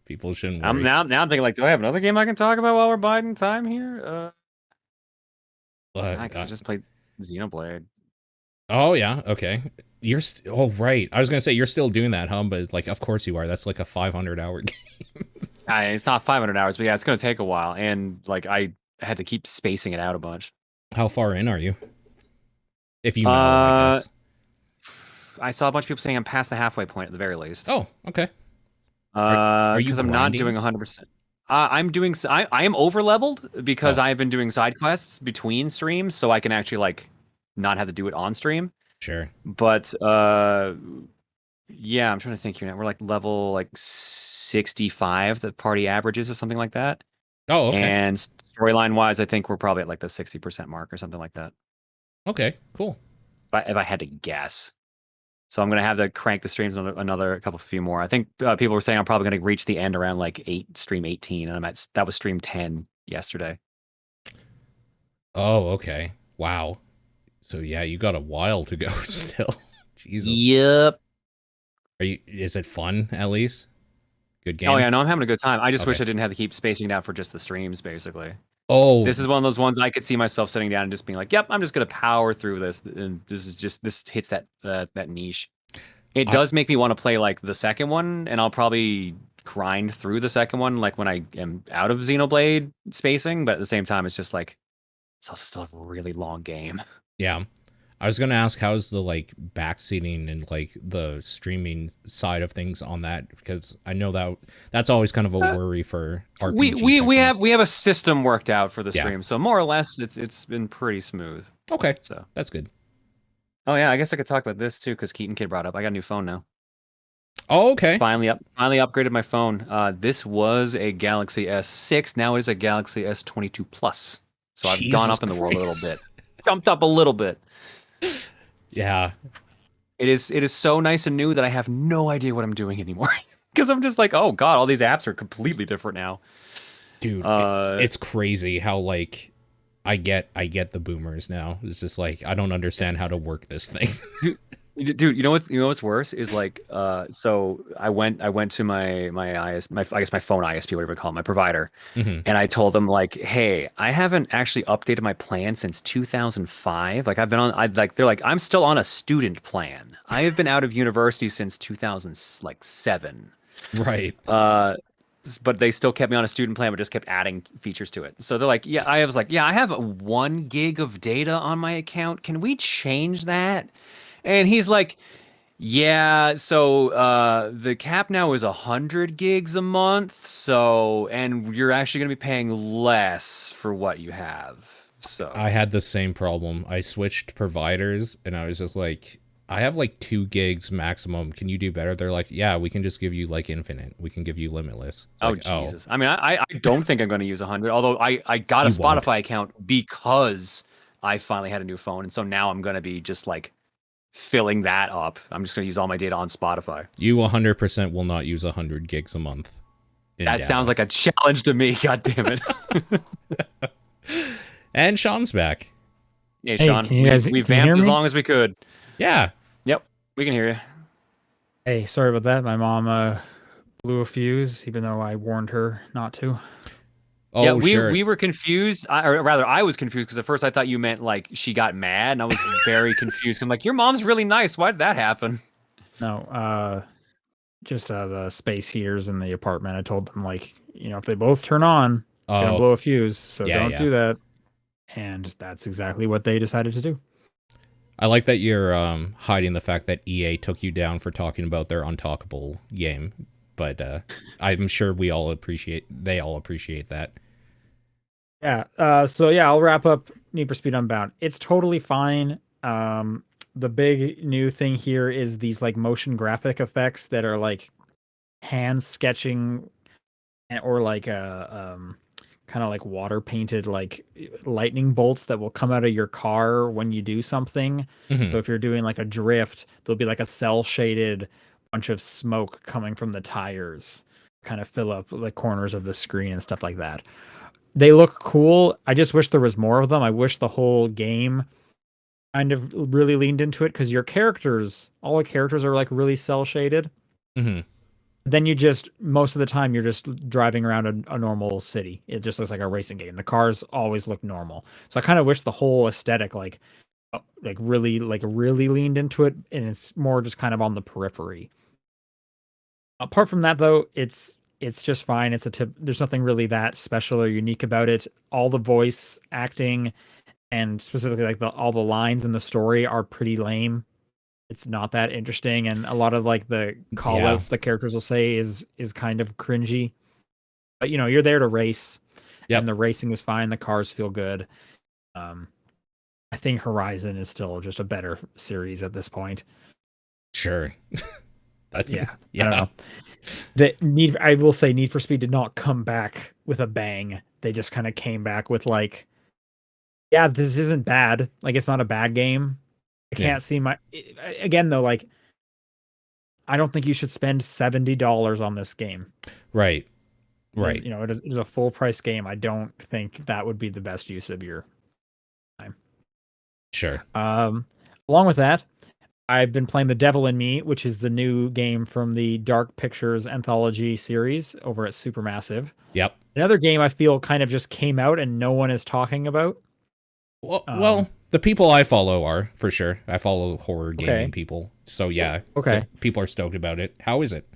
people shouldn't worry. Now I'm thinking, like, do I have another game I can talk about while we're biding time here? I guess I just played Xenoblade. Oh yeah, okay. Oh right. I was gonna say you're still doing that, huh? But like, of course you are. That's like a 500-hour game. It's not 500 hours, but yeah, it's gonna take a while, and like I had to keep spacing it out a bunch. How far in are you? If you know, I Uh, guess. I saw a bunch of people saying I'm past the halfway point at the very least. Oh, okay. Are you Because I'm not grinding? doing 100%. I'm doing. I am over leveled because Oh, I've been doing side quests between streams, so I can actually like not have to do it on stream. sure. But yeah, I'm trying to think here now. We're like level like 65, the party averages or something like that. Oh, okay. And storyline wise, I think we're probably at like the 60% mark or something like that. Okay, cool. If I had to guess. So I'm gonna have to crank the streams another couple few more. I think people were saying I'm probably gonna reach the end around like stream 18, and that was stream 10 yesterday. Oh, okay. Wow. So yeah, you got a while to go still. Jesus. Yep. Is it fun at least? Good game? Oh yeah, no, I'm having a good time. I just wish Okay. I didn't have to keep spacing it out for just the streams, basically. Oh, This is one of those ones I could see myself sitting down and just being like, "Yep, I'm just gonna power through this." And this hits that niche. It I does make me want to play like the second one, and I'll probably grind through the second one like when I am out of Xenoblade spacing. But at the same time, it's just like it's also still a really long game. yeah. I was gonna ask how's the like backseating and like the streaming side of things on that because I know that's always kind of a worry for RPG We have a system worked out for the Yeah. stream, so more or less it's been pretty smooth. Okay, So that's good. oh yeah, I guess I could talk about this too because Keaton Kid brought up. I got a new phone now. Oh, okay. Finally upgraded my phone. This was a Galaxy S6. Now it is a Galaxy S22 Plus. So I've gone Jesus up in the world a little Christ. bit. Jumped up a little bit. Yeah. It is so nice and new that I have no idea what I'm doing anymore. Because I'm just like, oh god, all these apps are completely different now. Dude, it's crazy how like I get the boomers now. It's just like I don't understand how to work this thing. Dude, you know what's worse is like so I went to my I guess my phone ISP, whatever you call it, my provider, hmm and I told them like, hey, I haven't actually updated my plan since 2005. Like they're like, I'm still on a student plan. I have been out of university since 2007. Right. But they still kept me on a student plan, but just kept adding features to it. So they're like, yeah, I was like, yeah, I have 1 gig of data on my account. Can we change that? And he's like, yeah, so the cap now is 100 gigs a month. So, and you're actually going to be paying less for what you have. So, I had the same problem. I switched providers and I was just like, I have like 2 gigs maximum. Can you do better? They're like, yeah, we can just give you like infinite. We can give you limitless. oh, Like, Jesus. I mean, I don't think I'm going to use 100, although I got a You won't. Spotify account because I finally had a new phone. And so now I'm going to be just like filling that up. I'm just going to use all my data on Spotify. You 100% will not use 100 gigs a month. That sounds like a challenge to me. God damn it. And Sean's back. Hey, Hey, Sean, can you guys- we can you hear vamped as me? long as we could. Yeah. Yep, we can hear you. Hey, sorry about that. My mom blew a fuse, even though I warned her not to. Oh, Yeah, sure. we were confused. Or rather, I was confused because at first I thought you meant like she got mad, and I was very confused. I'm like, your mom's really nice. Why did that happen? No, just the space heaters in the apartment. I told them like, if they both turn on, it's gonna Oh, blow a fuse. So yeah, don't yeah. do that. And that's exactly what they decided to do. I like that you're hiding the fact that EA took you down for talking about their untalkable game, but I'm sure they all appreciate that. Yeah. So yeah, I'll wrap up Need for Speed Unbound. It's totally fine. The big new thing here is these like motion graphic effects that are like hand sketching or like kind of like water painted like lightning bolts that will come out of your car when you do something. Mhm. So if you're doing like a drift, there'll be like a cell shaded bunch of smoke coming from the tires, kind of fill up the corners of the screen and stuff like that. They look cool. I just wish there was more of them. I wish the whole game kind of really leaned into it because all the characters are like really cell shaded. Mhm. Then most of the time you're just driving around a normal city. It just looks like a racing game. The cars always look normal. So I kind of wish the whole aesthetic really leaned into it, and it's more just kind of on the periphery. Apart from that though, it's just fine. There's nothing really that special or unique about it. All the voice acting and specifically like all the lines in the story are pretty lame. It's not that interesting, and a lot of like the call Yeah. outs the characters will say is kind of cringy. But you're there to race, and Yep. the racing is fine. The cars feel good. Um, I think Horizon is still just a better series at this point. Sure. That's Yeah, yeah. I don't know. I will say Need for Speed did not come back with a bang. They just kind of came back with like, yeah, this isn't bad. Like, it's not a bad game. I Yeah. can't see again though, like, I don't think you should spend $70 on this game. Right. Right. It is a full price game. I don't think that would be the best use of your time. Sure. Along with that, I've been playing The Devil in Me, which is the new game from the Dark Pictures anthology series over at Supermassive. Yep. Another game I feel kind of just came out and no one is talking about. Well, the people I follow are, for sure. I follow horror gaming Okay. people. So yeah. Okay. People are stoked about it. How is it?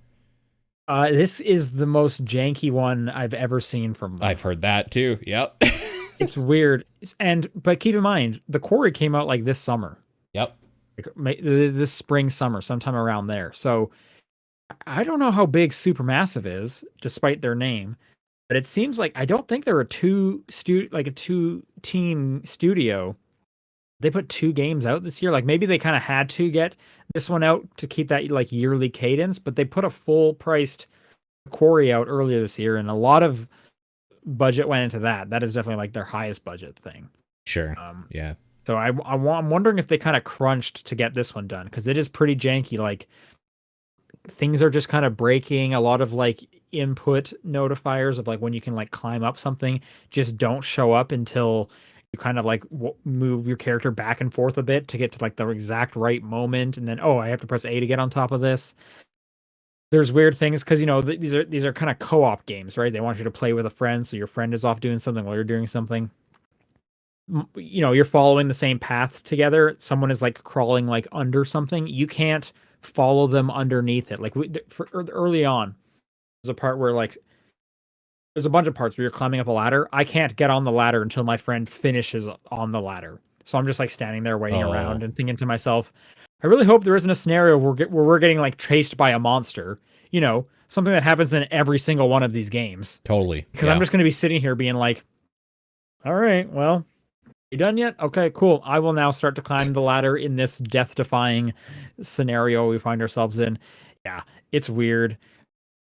This is the most janky one I've ever seen from them. I've heard that too. Yep. It's weird. But keep in mind, The Quarry came out like this summer. Yep. Like, this spring, summer, sometime around there. So I don't know how big Supermassive is, despite their name. But it seems like I don't think they're a two team studio. They put 2 games out this year. Like, maybe they kind of had to get this one out to keep that like yearly cadence, but they put a full priced Quarry out earlier this year, and a lot of budget went into that. That is definitely like their highest budget thing. Sure. Yeah. So I'm wondering if they kind of crunched to get this one done, because it is pretty janky. Like, things are just kind of breaking. A lot of like input notifiers of like when you can like climb up something just don't show up until you kind of like move your character back and forth a bit to get to like the exact right moment, and then I have to press A to get on top of this. There's weird things because these are kind of co-op games, right? They want you to play with a friend, so your friend is off doing something while you're doing something. You're following the same path together. Someone is like crawling like under something. You can't follow them underneath it. Like early on, there's a part where like there's a bunch of parts where you're climbing up a ladder. I can't get on the ladder until my friend finishes on the ladder. So I'm just like standing there waiting around and thinking to myself, I really hope there isn't a scenario where we're getting like chased by a monster. Something that happens in every single one of these games. Totally. Because I'm just going to be sitting here being like, all right, well, you done yet? Okay, cool. I will now start to climb the ladder in this death-defying scenario we find ourselves in. Yeah, it's weird.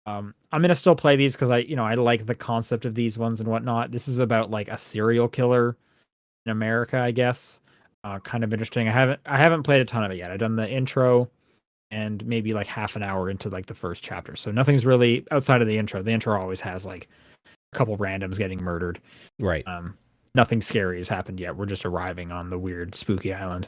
I'm gonna still play these because I like the concept of these ones and whatnot. This is about like a serial killer in America, I guess. Kind of interesting. I haven't played a ton of it yet. I've done the intro and maybe like half an hour into like the first chapter. So nothing's really outside of the intro. The intro always has like a couple randoms getting murdered. Right. Nothing scary has happened yet. We're just arriving on the weird, spooky island.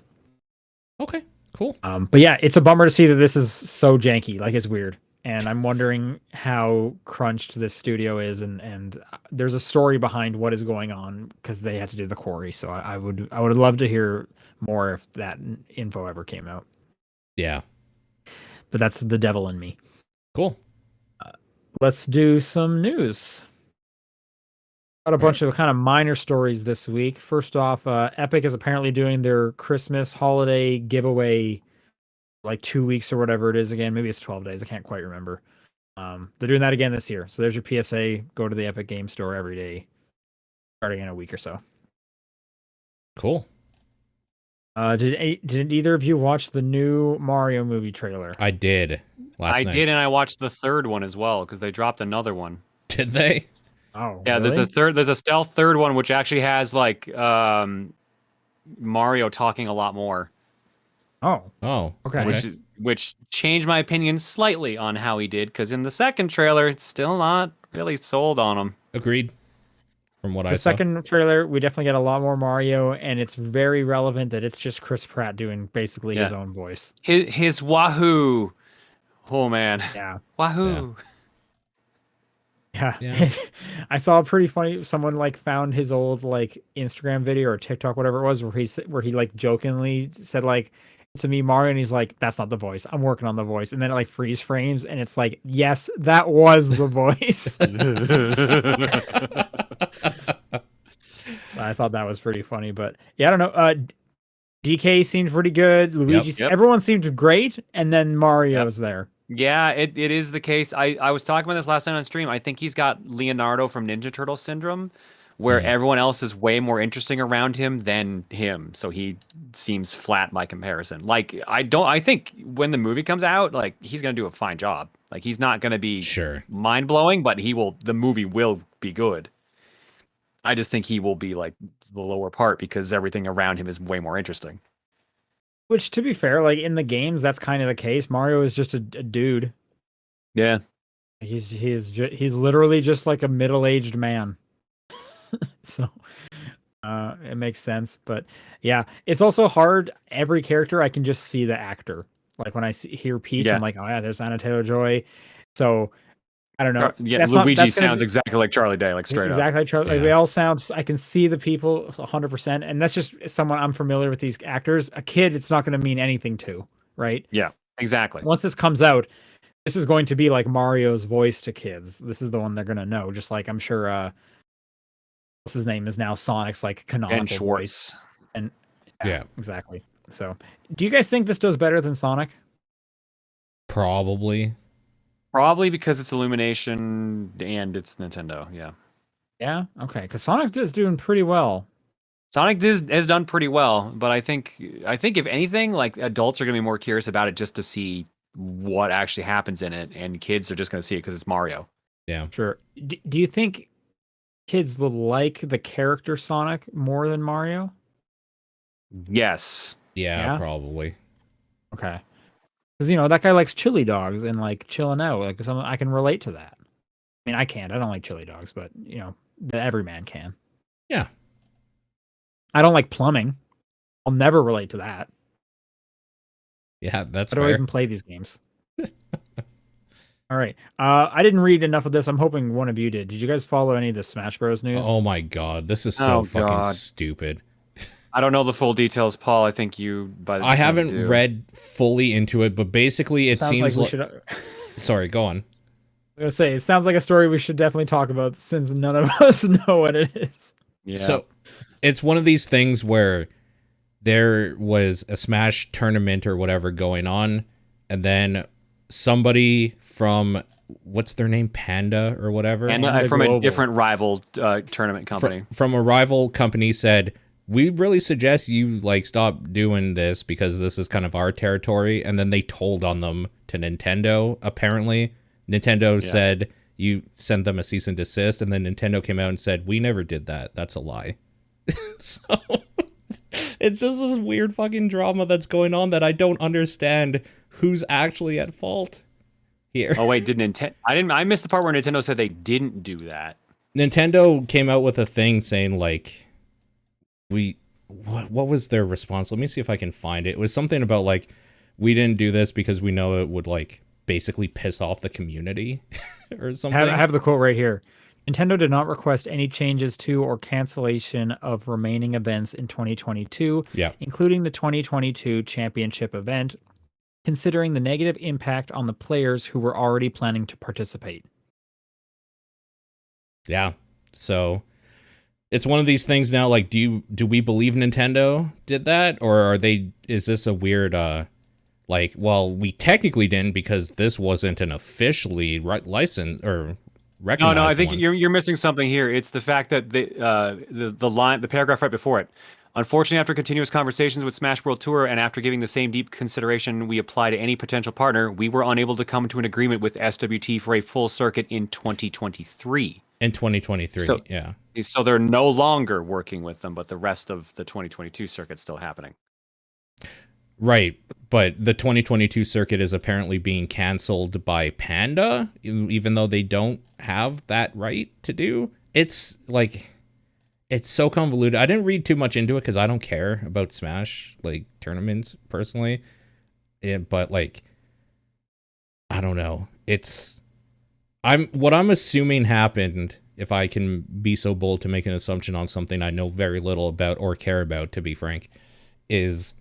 Okay, cool. But yeah, it's a bummer to see that this is so janky. Like, it's weird. And I'm wondering how crunched this studio is. And there's a story behind what is going on because they had to do the Quarry. So I would love to hear more if that info ever came out. Yeah. But that's The Devil in Me. Cool. Let's do some news. Got a bunch of kind of minor stories this week. First off, Epic is apparently doing their Christmas holiday giveaway like 2 weeks or whatever it is again. Maybe it's 12 days. I can't quite remember. They're doing that again this year. So there's your PSA. Go to the Epic Game Store every day, starting in a week or so. Cool. Did either of you watch the new Mario movie trailer? I did last night. I did, and I watched the third one as well because they dropped another one. Did they? Oh, yeah. really? There's a stealth third one which actually has like Mario talking a lot more. Oh, okay. Which changed my opinion slightly on how he did, because in the second trailer, it's still not really sold on him. Agreed. From what I saw. The second trailer, we definitely get a lot more Mario, and it's very relevant that it's just Chris Pratt doing basically his own voice. His Wahoo. Oh man. Yeah. Wahoo. Yeah. Yeah. I saw a pretty funny someone like found his old like Instagram video or TikTok, whatever it was, where he like jokingly said like, "It's me, Mario," and he's like, "That's not the voice. I'm working on the voice." And then it like freeze frames and it's like, "Yes, that was the voice." I thought that was pretty funny, but yeah, I don't know. DK seemed pretty good. Luigi, Yep. everyone seemed great, and then Mario's there. Yeah, it is the case. I was talking about this last night on stream. I think he's got Leonardo from Ninja Turtle syndrome, where everyone else is way more interesting around him than him. So he seems flat by comparison. Like I think when the movie comes out, like he's gonna do a fine job. Like he's not gonna be Sure. mind blowing, but the movie will be good. I just think he will be like the lower part because everything around him is way more interesting. Which, to be fair, like in the games, that's kind of the case. Mario is just a dude. Yeah. He's literally just like a middle-aged man. So it makes sense. But yeah, it's also hard. Every character, I can just see the actor. Like when I hear Peach, Yeah. I'm like, oh yeah, there's Anna Taylor-Joy. So I don't know. Yeah, Luigi sounds exactly like Charlie Day, like straight up. Exactly, Charlie. Like, they all sound. I can see the people 100%, and that's just someone I'm familiar with these actors. A kid, it's not going to mean anything to, right? Yeah, exactly. Once this comes out, this is going to be like Mario's voice to kids. This is the one they're going to know. Just like I'm sure, what's his name is now Sonic's like canonical Ben Schwartz. voice. And Yeah, exactly. So, do you guys think this does better than Sonic? Probably. Probably because it's Illumination and it's Nintendo. Yeah. Yeah. Okay. Because Sonic is doing pretty well. Sonic has done pretty well, but I think if anything, like adults are gonna be more curious about it just to see what actually happens in it, and kids are just gonna see it because it's Mario. Yeah. Sure. Do you think kids will like the character Sonic more than Mario? Yes. Yeah, probably. Okay. Because that guy likes chili dogs and like chilling out. Like I can relate to that. I mean, I can't. I don't like chili dogs, but the everyman can. Yeah. I don't like plumbing. I'll never relate to that. Yeah, that's Why do I fair. even play these games? All right. I didn't read enough of this. I'm hoping one of you did. Did you guys follow any of the Smash Bros. News? Oh my god, this is so fucking stupid. I don't know the full details, Paul. I think you. I haven't read fully into it, but basically it seems like. Sorry, go on. I'm gonna say it sounds like a story we should definitely talk about since none of us know what it is. Yeah. So it's one of these things where there was a Smash tournament or whatever going on, and then somebody from what's their name, Panda or whatever, and from a different rival tournament company, from a rival company said, we really suggest you like stop doing this because this is kind of our territory. And then they told on them to Nintendo. Apparently, Nintendo said you sent them a cease and desist, and then Nintendo came out and said, we never did that. That's a lie. So it's just this weird fucking drama that's going on that I don't understand who's actually at fault here. Oh wait, did Nintendo? I missed the part where Nintendo said they didn't do that. Nintendo came out with a thing saying like, what was their response? Let me see if I can find it. It was something about like, we didn't do this because we know it would like basically piss off the community or something. I have the quote right here. Nintendo did not request any changes to or cancellation of remaining events in 2022, including the 2022 championship event, considering the negative impact on the players who were already planning to participate. Yeah. So it's one of these things now, like, do we believe Nintendo did that? Or is this a weird, like, well, we technically didn't because this wasn't an officially licensed or recognized No, I think one. you're missing something here. It's the fact that the paragraph right before it. Unfortunately, after continuous conversations with Smash World Tour and after giving the same deep consideration we apply to any potential partner, we were unable to come to an agreement with SWT for a full circuit in 2023. In 2023, yeah. So they're no longer working with them, but the rest of the 2022 circuit's still happening. Right, but the 2022 circuit is apparently being canceled by Panda, even though they don't have that right to do. It's like, it's so convoluted. I didn't read too much into it because I don't care about Smash like tournaments personally. But like, I don't know. What I'm assuming happened, if I can be so bold to make an assumption on something I know very little about or care about, to be frank, is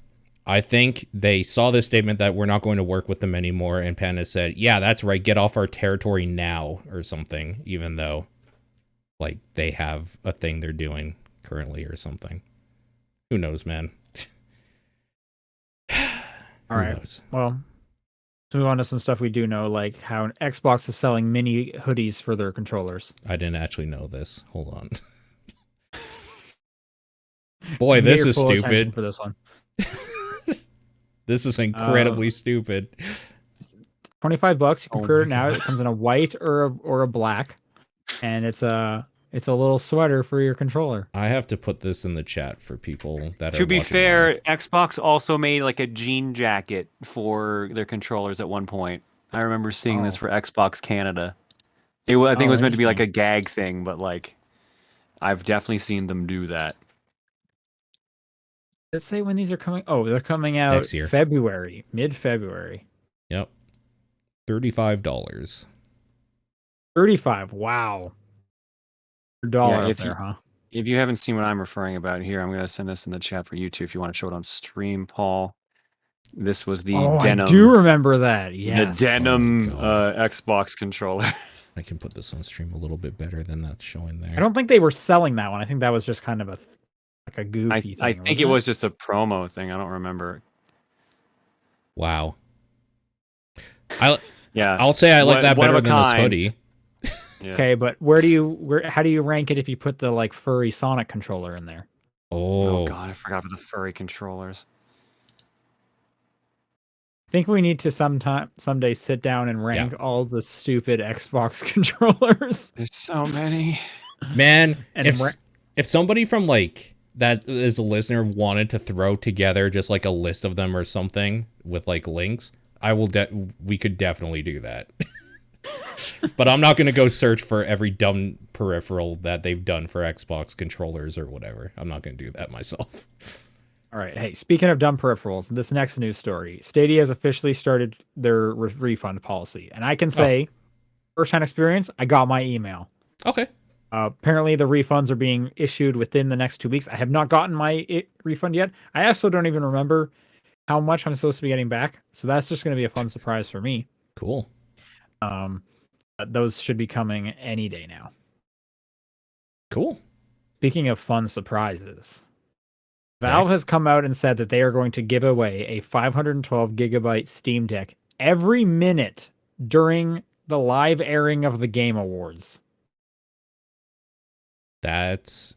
I think they saw this statement that we're not going to work with them anymore, and Panda said, yeah, that's right, get off our territory now, or something, even though, like, they have a thing they're doing currently or something. Who knows, man? All right. Knows? Well, let's move on to some stuff we do know, like how Xbox is selling mini hoodies for their controllers. I didn't actually know this. Hold on. Boy, this is stupid. For this one. This is incredibly stupid. $25. You can pre-order it now. It comes in a white or a black, and it's a little sweater for your controller. I have to put this in the chat for people that are. To be fair, live. Xbox also made like a jean jacket for their controllers at one point. I remember seeing this for Xbox Canada. I think it was meant to be like a gag thing, but like I've definitely seen them do that. Let's say when these are coming. Oh, they're coming out next year, February, mid-February. Yep, $35. 35. Wow. $1 up there, huh? If you haven't seen what I'm referring about here, I'm gonna send this in the chat for you too. If you want to show it on stream, Paul. This was the denim. I do remember that. Yes. The denim Xbox controller. I can put this on stream a little bit better than that's showing there. I don't think they were selling that one. I think that was just kind of a goofy thing. I think it was just a promo thing. I don't remember. Wow. Yeah. I'll say I like that better than this hoodie. Yeah. Okay, but how do you rank it if you put the like furry Sonic controller in there? Oh god, I forgot about the furry controllers. I think we need to someday sit down and rank all the stupid Xbox controllers. There's so many. Man, if somebody from like that is a listener wanted to throw together just like a list of them or something with like links, we could definitely do that. But I'm not going to go search for every dumb peripheral that they've done for Xbox controllers or whatever. I'm not going to do that myself. All right. Hey, speaking of dumb peripherals, this next news story, Stadia has officially started their refund policy. And I can say, first-hand experience, I got my email. Okay. Apparently, the refunds are being issued within the next 2 weeks. I have not gotten my refund yet. I also don't even remember how much I'm supposed to be getting back. So that's just going to be a fun surprise for me. Cool. Those should be coming any day now. Cool. Speaking of fun surprises, Valve has come out and said that they are going to give away a 512 gigabyte Steam Deck every minute during the live airing of the Game Awards. That's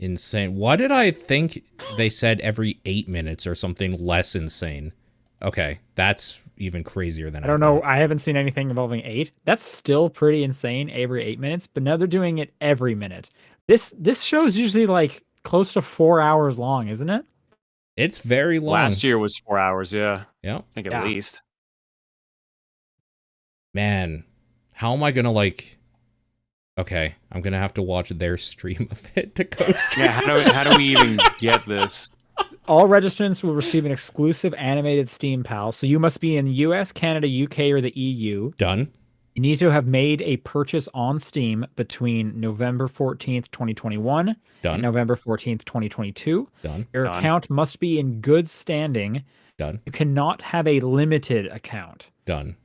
insane. Why did I think they said every 8 minutes or something less insane? Okay, that's even crazier than I don't know. I haven't seen anything involving 8. That's still pretty insane, every 8 minutes, but now they're doing it every minute. This show's usually like close to 4 hours long, isn't it? It's very long. Last year was 4 hours, yeah. Yeah. I think at least. Man, how am I going to like... Okay, I'm going to have to watch their stream of it to go stream. Yeah, how do we even get this? All registrants will receive an exclusive animated Steam Pal. So you must be in the US, Canada, UK, or the EU. Done. You need to have made a purchase on Steam between November 14th, 2021 Done. and November 14th, 2022. Done. Your account must be in good standing. Done. You cannot have a limited account. Done.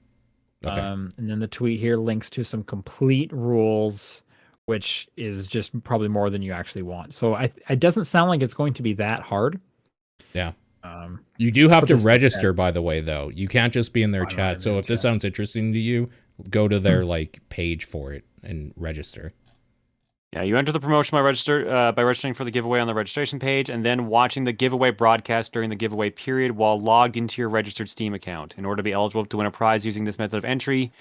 Okay. And then the tweet here links to some complete rules, which is just probably more than you actually want. So it doesn't sound like it's going to be that hard. Yeah. You do have to register, by the way, though. You can't just be in their chat. So if this sounds interesting to you, go to their like page for it and register. Yeah, you enter the promotion by registering for the giveaway on the registration page and then watching the giveaway broadcast during the giveaway period while logged into your registered Steam account. In order to be eligible to win a prize using this method of entry,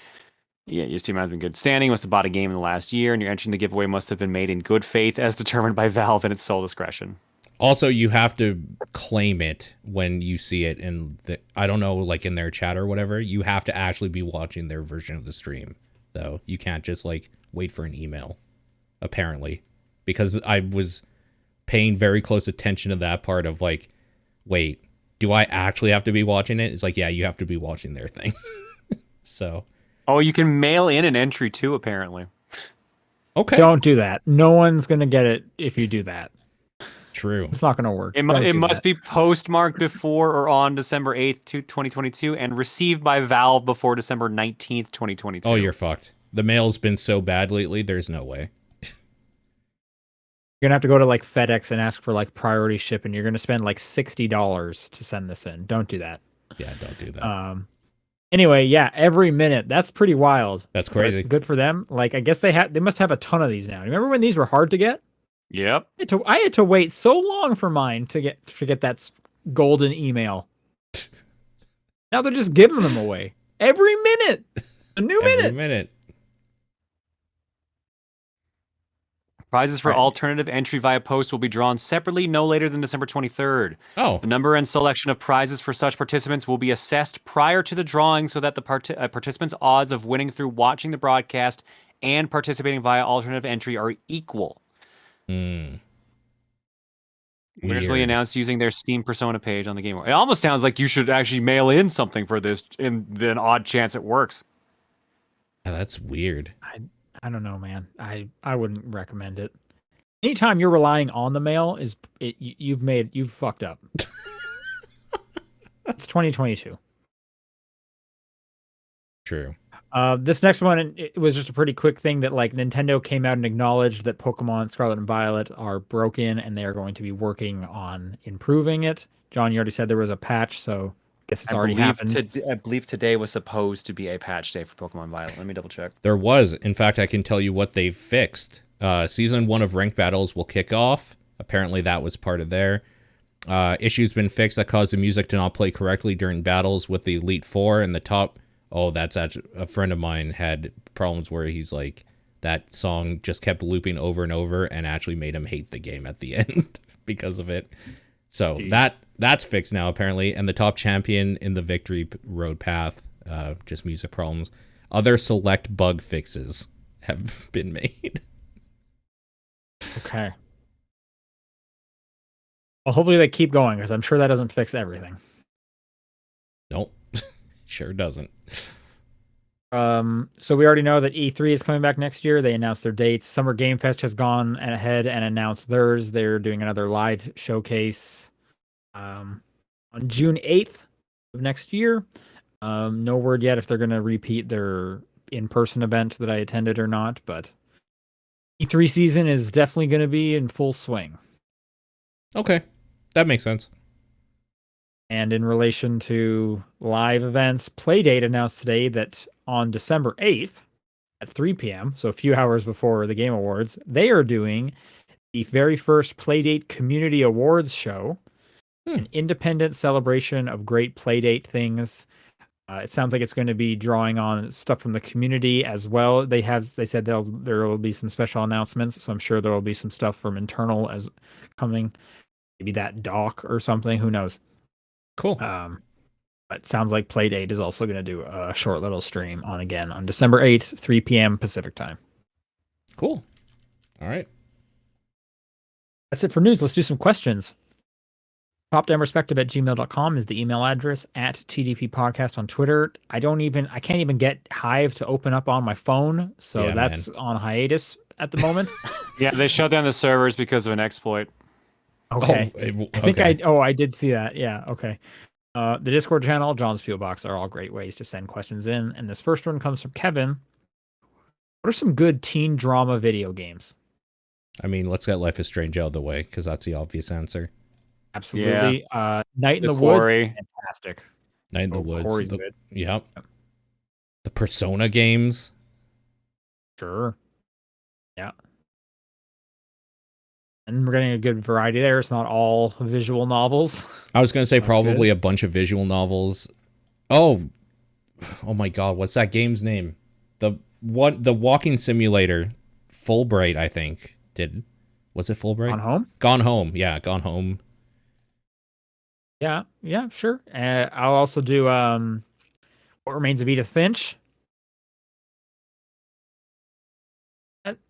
your Steam has been good standing, must have bought a game in the last year, and your entry in the giveaway must have been made in good faith as determined by Valve and its sole discretion. Also, you have to claim it when you see it in I don't know, like in their chat or whatever. You have to actually be watching their version of the stream, though. You can't just like wait for an email, apparently, because I was paying very close attention to that part of like, wait, do I actually have to be watching it? It's like, yeah, you have to be watching their thing. So Oh, you can mail in an entry too, apparently. okay, Don't do that. No one's gonna get it if you do that. true. It's not gonna work. It, Don't it do must that. be postmarked before or on December 8th, 2022, and received by Valve before December 19th, 2022. Oh, you're fucked. The mail's been so bad lately. There's no way. You're gonna have to go to like FedEx and ask for like priority shipping. You're gonna spend like $60 to send this in. Don't do that. Yeah, don't do that. Anyway, yeah, every minute. That's pretty wild. That's But crazy. good for them. Like I guess they must have a ton of these now. Remember when these were hard to get? Yep. I had to wait so long for mine to get that golden email. Now they're just giving them away every minute. A new Every minute. minute. Prizes for Right. alternative entry via post will be drawn separately no later than December 23rd. Oh, The number and selection of prizes for such participants will be assessed prior to the drawing so that the participants' odds of winning through watching the broadcast and participating via alternative entry are equal. weird. Winners will be announced using their Steam Persona page on the game. It almost sounds like you should actually mail in something for this in the odd chance it works. Yeah, that's weird. I don't know, man. I wouldn't recommend it. Anytime you're relying on the mail you've fucked up. It's 2022. True. This next one, it was just a pretty quick thing that like Nintendo came out and acknowledged that Pokemon Scarlet and Violet are broken and they are going to be working on improving it. John, you already said there was a patch, so I guess it's already happened. I believe today was supposed to be a patch day for Pokemon Violet. Let me double check. There was. In fact, I can tell you what they've fixed. Season 1 of ranked battles will kick off. Apparently that was part of there. Issues been fixed that caused the music to not play correctly during battles with the Elite Four and the top. Oh, that's actually a friend of mine had problems where he's like, that song just kept looping over and over and actually made him hate the game at the end because of it. So Jeez. that's fixed now apparently, and the top champion in the victory road path, just music problems. Other select bug fixes have been made. Okay. Well, hopefully they keep going because I'm sure that doesn't fix everything. Nope, sure doesn't. So we already know that E3 is coming back next year. They announced their dates. Summer Game Fest has gone ahead and announced theirs. They're doing another live showcase on June 8th of next year. No word yet if they're going to repeat their in-person event that I attended or not, but E3 season is definitely going to be in full swing. Okay, that makes sense. And in relation to live events, Playdate announced today that on December 8th at 3 p.m., so a few hours before the Game Awards, they are doing the very first Playdate Community Awards show, an independent celebration of great Playdate things. It sounds like it's going to be drawing on stuff from the community as well. They said there will be some special announcements, so I'm sure there will be some stuff from internal as coming. Maybe that doc or something. Who knows? Cool. But it sounds like Playdate is also going to do a short little stream on December 8th, 3 p.m. Pacific time. Cool. All right. That's it for news. Let's do some questions. popdownperspective@gmail.com is the email address, at TDP Podcast on Twitter. I can't even get Hive to open up on my phone, so Yeah, that's on hiatus at the moment. Yeah, they shut down the servers because of an exploit. Okay. Okay. I did see that. Yeah, okay. The Discord channel, John's P.O. Box are all great ways to send questions in. And this first one comes from Kevin. What are some good teen drama video games? I mean, let's get Life is Strange out of the way because that's the obvious answer. Absolutely. Night in the Quarry. Woods, fantastic. Night in the Woods. Quarry's good. Yep. The Persona games. Sure. Yeah. And we're getting a good variety there. It's not all visual novels. I was going to say That's probably good. a bunch of visual novels. Oh my God. What's that game's name? The walking simulator. Fulbright, I think. Was it Fulbright? On Home? Gone Home. Yeah, Gone Home. Yeah, sure. I'll also do What Remains of Edith Finch.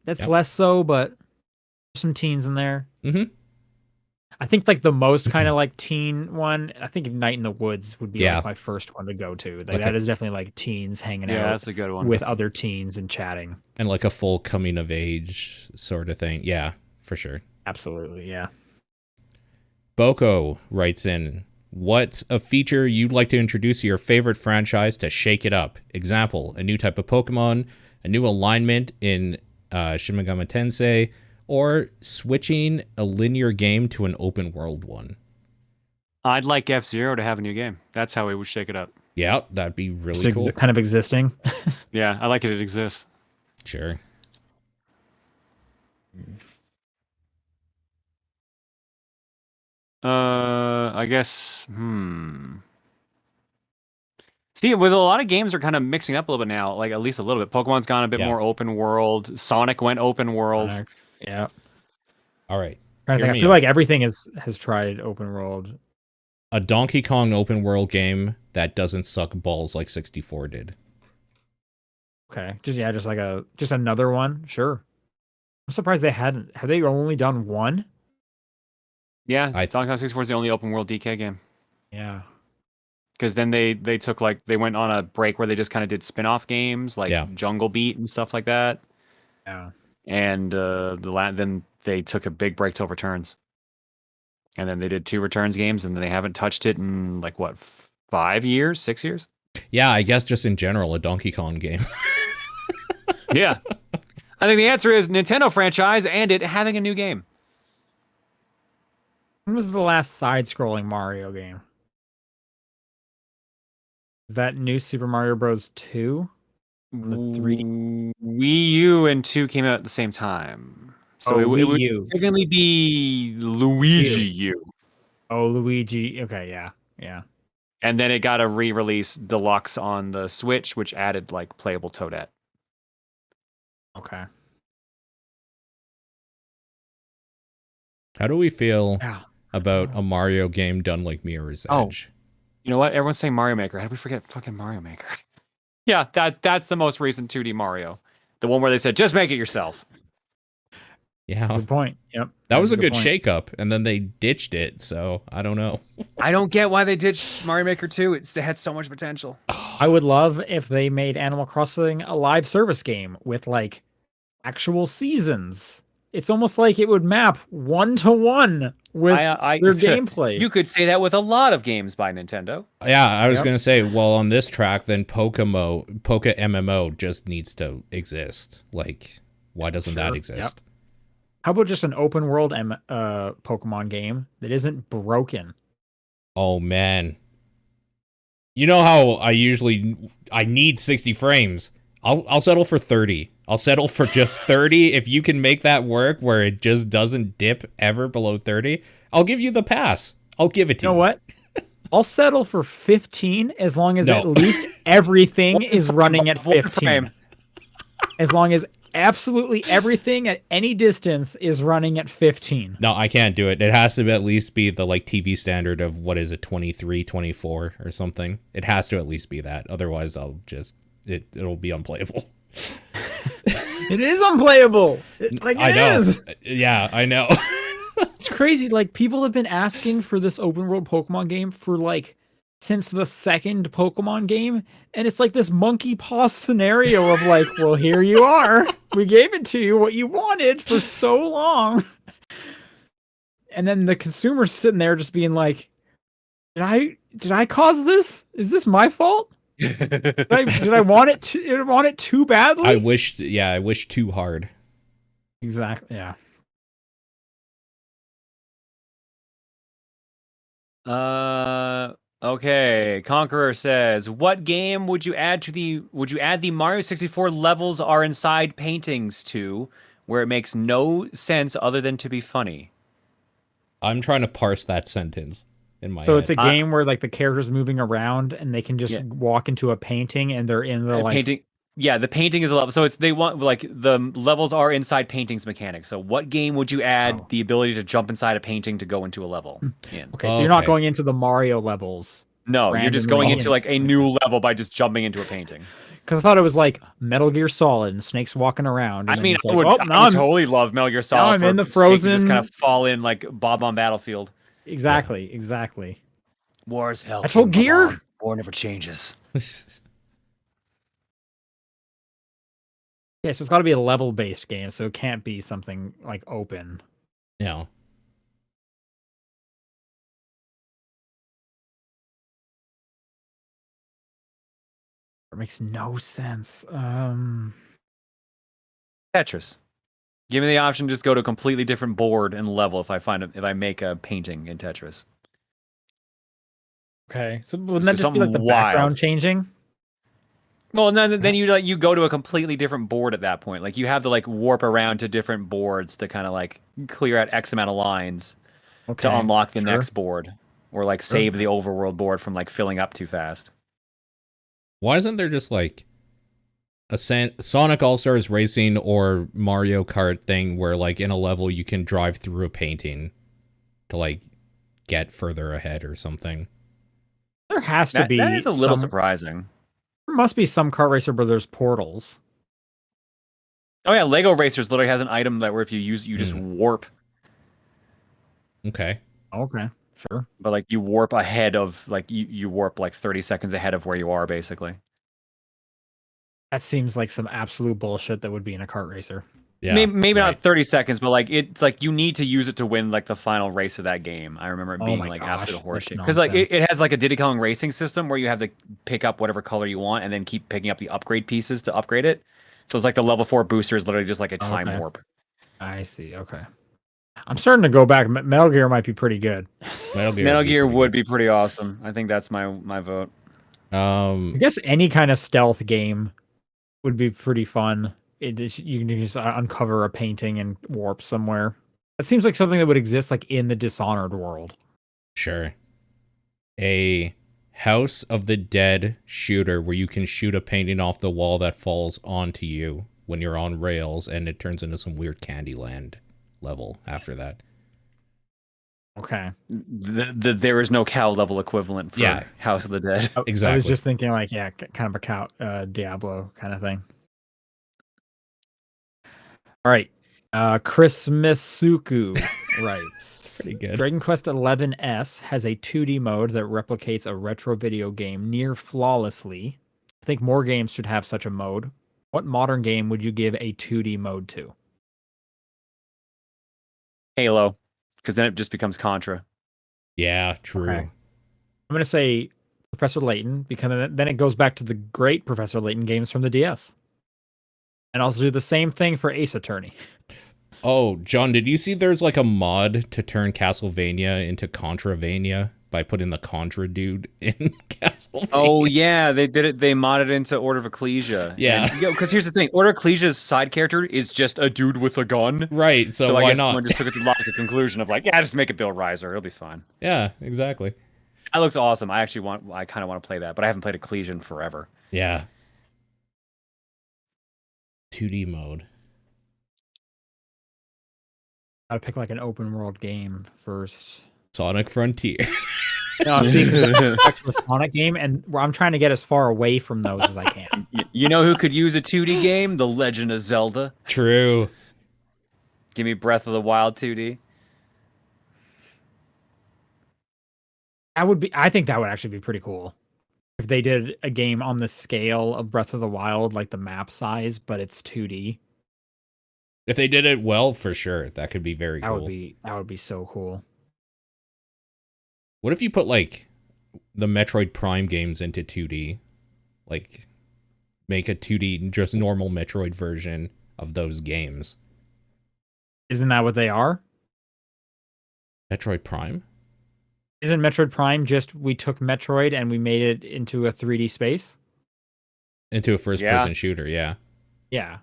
That's Yep. less so, but there's some teens in there. Mm-hmm. I think like the most kind of like teen one. I think Night in the Woods would be Yeah. like my first one to go to. Like Like that a- is definitely like teens hanging Yeah, out that's a good one. with other teens and chatting. And like a full coming of age sort of thing. Yeah, for sure. Absolutely, yeah. Boko writes in, what's a feature you'd like to introduce to your favorite franchise to shake it up? Example, a new type of Pokemon, a new alignment in Shin Megami Tensei, or switching a linear game to an open world one. I'd like F-Zero to have a new game. That's how we would shake it up. Yeah, that'd be really cool. Kind of existing. Yeah, I like it exists. Sure. I guess. See, with a lot of games are kind of mixing up a little bit now, like at least a little bit. Pokemon's gone a bit more open world. Sonic went open world. Yeah. All right. I feel like everything has tried open world. A Donkey Kong open world game that doesn't suck balls like 64 did. Okay. Just another one. Sure. I'm surprised they hadn't. Have they only done one? Yeah, Donkey Kong 64 is the only open world DK game. Yeah. Because then they took they went on a break where they just kind of did spin-off games like Jungle Beat and stuff like that. Yeah. And then they took a big break till Returns. And then they did 2 Returns games, and then they haven't touched it in 5 years, 6 years. Yeah, I guess just in general, a Donkey Kong game. Yeah. I think the answer is Nintendo franchise and it having a new game. When was the last side-scrolling Mario game? Is that new Super Mario Bros. 2? The 3D? Wii U and 2 came out at the same time. So it would technically be Luigi U. Oh, Luigi. Okay, yeah. Yeah. And then it got a re-release deluxe on the Switch, which added playable Toadette. Okay. How do we feel about a Mario game done like Mirror's Edge? You know what? Everyone's saying Mario Maker. How did we forget fucking Mario Maker? Yeah, that's the most recent 2D Mario. The one where they said, just make it yourself. Yeah. Good point. Yep. That was a good shakeup, and then they ditched it, so I don't know. I don't get why they ditched Mario Maker 2. It had so much potential. I would love if they made Animal Crossing a live service game with actual seasons. It's almost like it would map 1-to-1 with their gameplay. You could say that with a lot of games by Nintendo. Yeah, I was gonna say, well, on this track, then Poke MMO just needs to exist. Why doesn't that exist? Yep. How about just an open world Pokemon game that isn't broken? Oh man. You know how I need 60 frames. I'll settle for 30. I'll settle for just 30. If you can make that work where it just doesn't dip ever below 30, I'll give you the pass. I'll give it to you. You know what? I'll settle for 15 as long as at least everything is running at 15. As long as absolutely everything at any distance is running at 15. No, I can't do it. It has to at least be the TV standard of, what is it, 23, 24 or something. It has to at least be that. Otherwise, it'll be unplayable. It is unplayable. I know. Yeah, I know. It's crazy. People have been asking for this open world Pokemon game for since the second Pokemon game, and it's this monkey paw scenario of well, here you are. We gave it to you what you wanted for so long. And then the consumer's sitting there just being did I cause this? Is this my fault? Did I want it too badly? I wish too hard. Exactly. Yeah. Okay. Conqueror says, what game would you add the Mario 64 levels are inside paintings to, where it makes no sense other than to be funny? I'm trying to parse that sentence in my head. So it's a game where the character's moving around and they can just walk into a painting and they're in the painting. Yeah, the painting is a level. So they want the levels are inside paintings mechanics. So what game would you add the ability to jump inside a painting to go into a level in? Okay, so you're not going into the Mario levels. No, you're just going randomly into like a new level by just jumping into a painting. Because I thought it was like Metal Gear Solid and Snake's walking around. And I then mean, he's I like, would, oh, I would totally love Metal Gear Solid I'm for in the Snake to just kind frozen. of fall in like Bob on Battlefield. Exactly, exactly. War is hell. Metal King Gear? Bob-on. War never changes. Yeah, so it's got to be a level-based game, so it can't be something like open. Yeah. It makes no sense. Tetris. Give me the option to just go to a completely different board and level if I make a painting in Tetris. Okay, so wouldn't This that is just be like the something background wild. changing? Well, then you go to a completely different board at that point. Like you have to like warp around to different boards to kind of like clear out X amount of lines Okay, to unlock the sure. next board, or like save the overworld board from like filling up too fast. Why isn't there just like a Sonic All-Stars Racing or Mario Kart thing where like in a level you can drive through a painting to like get further ahead or something? There has to be. That is a little surprising. There must be some Kart Racer where there's portals. Oh yeah, Lego Racers literally has an item that where if you use you just warp. Okay. Okay, sure. But like you warp ahead of like you warp like 30 seconds ahead of where you are basically. That seems like some absolute bullshit that would be in a kart racer. Yeah. Maybe not 30 seconds, but like it's like you need to use it to win like the final race of that game. I remember it being like absolute horseshit because like it has like a Diddy Kong racing system where you have to pick up whatever color you want and then keep picking up the upgrade pieces to upgrade it. So it's like the level 4 booster is literally just like a time warp. I see. Okay. I'm starting to go back. Metal Gear might be pretty good. Metal Gear would be pretty awesome. I think that's my vote. I guess any kind of stealth game would be pretty fun. You can just uncover a painting and warp somewhere. That seems like something that would exist like in the Dishonored world. Sure. A House of the Dead shooter where you can shoot a painting off the wall that falls onto you when you're on rails, and it turns into some weird Candyland level after that. Okay. There is no cow level equivalent for House of the Dead. Exactly. I was just thinking like, yeah, kind of a cow Diablo kind of thing. All right. Christmas Suku writes. Pretty good. Dragon Quest XI has a 2D mode that replicates a retro video game near flawlessly. I think more games should have such a mode. What modern game would you give a 2D mode to? Halo, because then it just becomes Contra. Yeah, true. Okay. I'm going to say Professor Layton, because then it goes back to the great Professor Layton games from the DS. And also do the same thing for Ace Attorney. Oh, John, did you see there's like a mod to turn Castlevania into Contravania by putting the Contra dude in Castlevania? Oh yeah, they did it. They modded into Order of Ecclesia. Yeah. Because here's the thing: Order of Ecclesia's side character is just a dude with a gun. Right. So why I guess not? someone just took it to the logical conclusion of like, yeah, just make it Bill Reiser. It'll be fine. Yeah, exactly. That looks awesome. I kind of want to play that, but I haven't played Ecclesia in forever. Yeah. 2D mode. Gotta pick like an open world game first. Sonic Frontier. No, see, that's a Sonic game, and I'm trying to get as far away from those as I can. You know who could use a 2D game? The Legend of Zelda. True. Give me Breath of the Wild 2D. I think that would actually be pretty cool. If they did a game on the scale of Breath of the Wild, like the map size, but it's 2D. If they did it well, for sure, that could be very cool. That would be so cool. What if you put like the Metroid Prime games into 2D? Like make a 2D just normal Metroid version of those games. Isn't that what they are? Metroid Prime? Isn't Metroid Prime just we took Metroid and we made it into a 3D space? Into a first-person shooter, yeah. Yeah.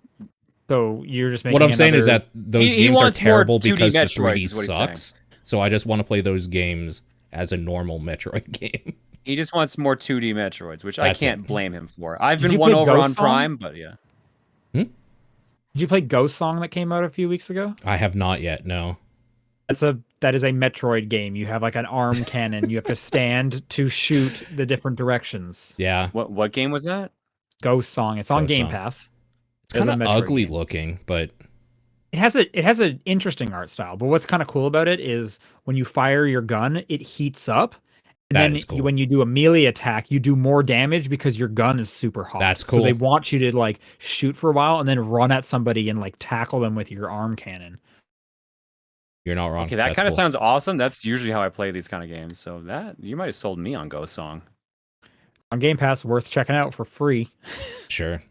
So you're just making what I'm saying is that those games are terrible because the 3D Metroids, sucks. So I just want to play those games as a normal Metroid game. He just wants more 2D Metroids, which I can't blame him for. I've Did been you won play over Ghost on Song? Prime, but yeah. Did you play Ghost Song that came out a few weeks ago? I have not yet, no. That is a Metroid game. You have like an arm cannon. You have to stand to shoot the different directions. Yeah. What game was that? Ghost Song. It's on Ghost Game Song. Pass. It's It is kind a of Metroid ugly game. looking, but It has an interesting art style. But what's kind of cool about it is when you fire your gun, it heats up. And That then is cool. when you do a melee attack, you do more damage because your gun is super hot. That's So they cool. want you to like shoot for a while and then run at somebody and like tackle them with your arm cannon. you're not wrong. Okay, that That's kind of cool. sounds awesome. That's usually how I play these kind of games. So that you might have sold me on Ghost Song. On Game Pass, worth checking out for free. Sure.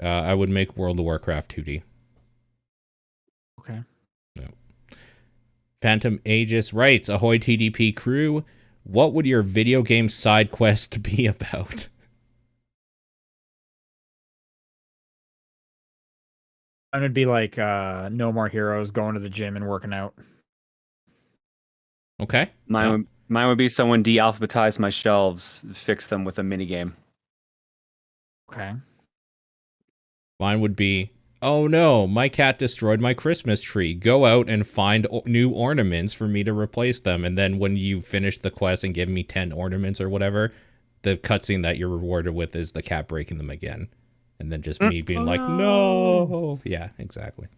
I would make World of Warcraft 2D. Okay. Phantom Aegis writes, Ahoy TDP crew, what would your video game side quest be about? And it'd be like No More Heroes, going to the gym and working out. Okay. Mine would be someone de-alphabetize my shelves, fix them with a mini game. Okay. Mine would be, oh no, my cat destroyed my Christmas tree. Go out and find new ornaments for me to replace them. And then when you finish the quest and give me 10 ornaments or whatever, the cutscene that you're rewarded with is the cat breaking them again. And then just me being like, no. Yeah, exactly.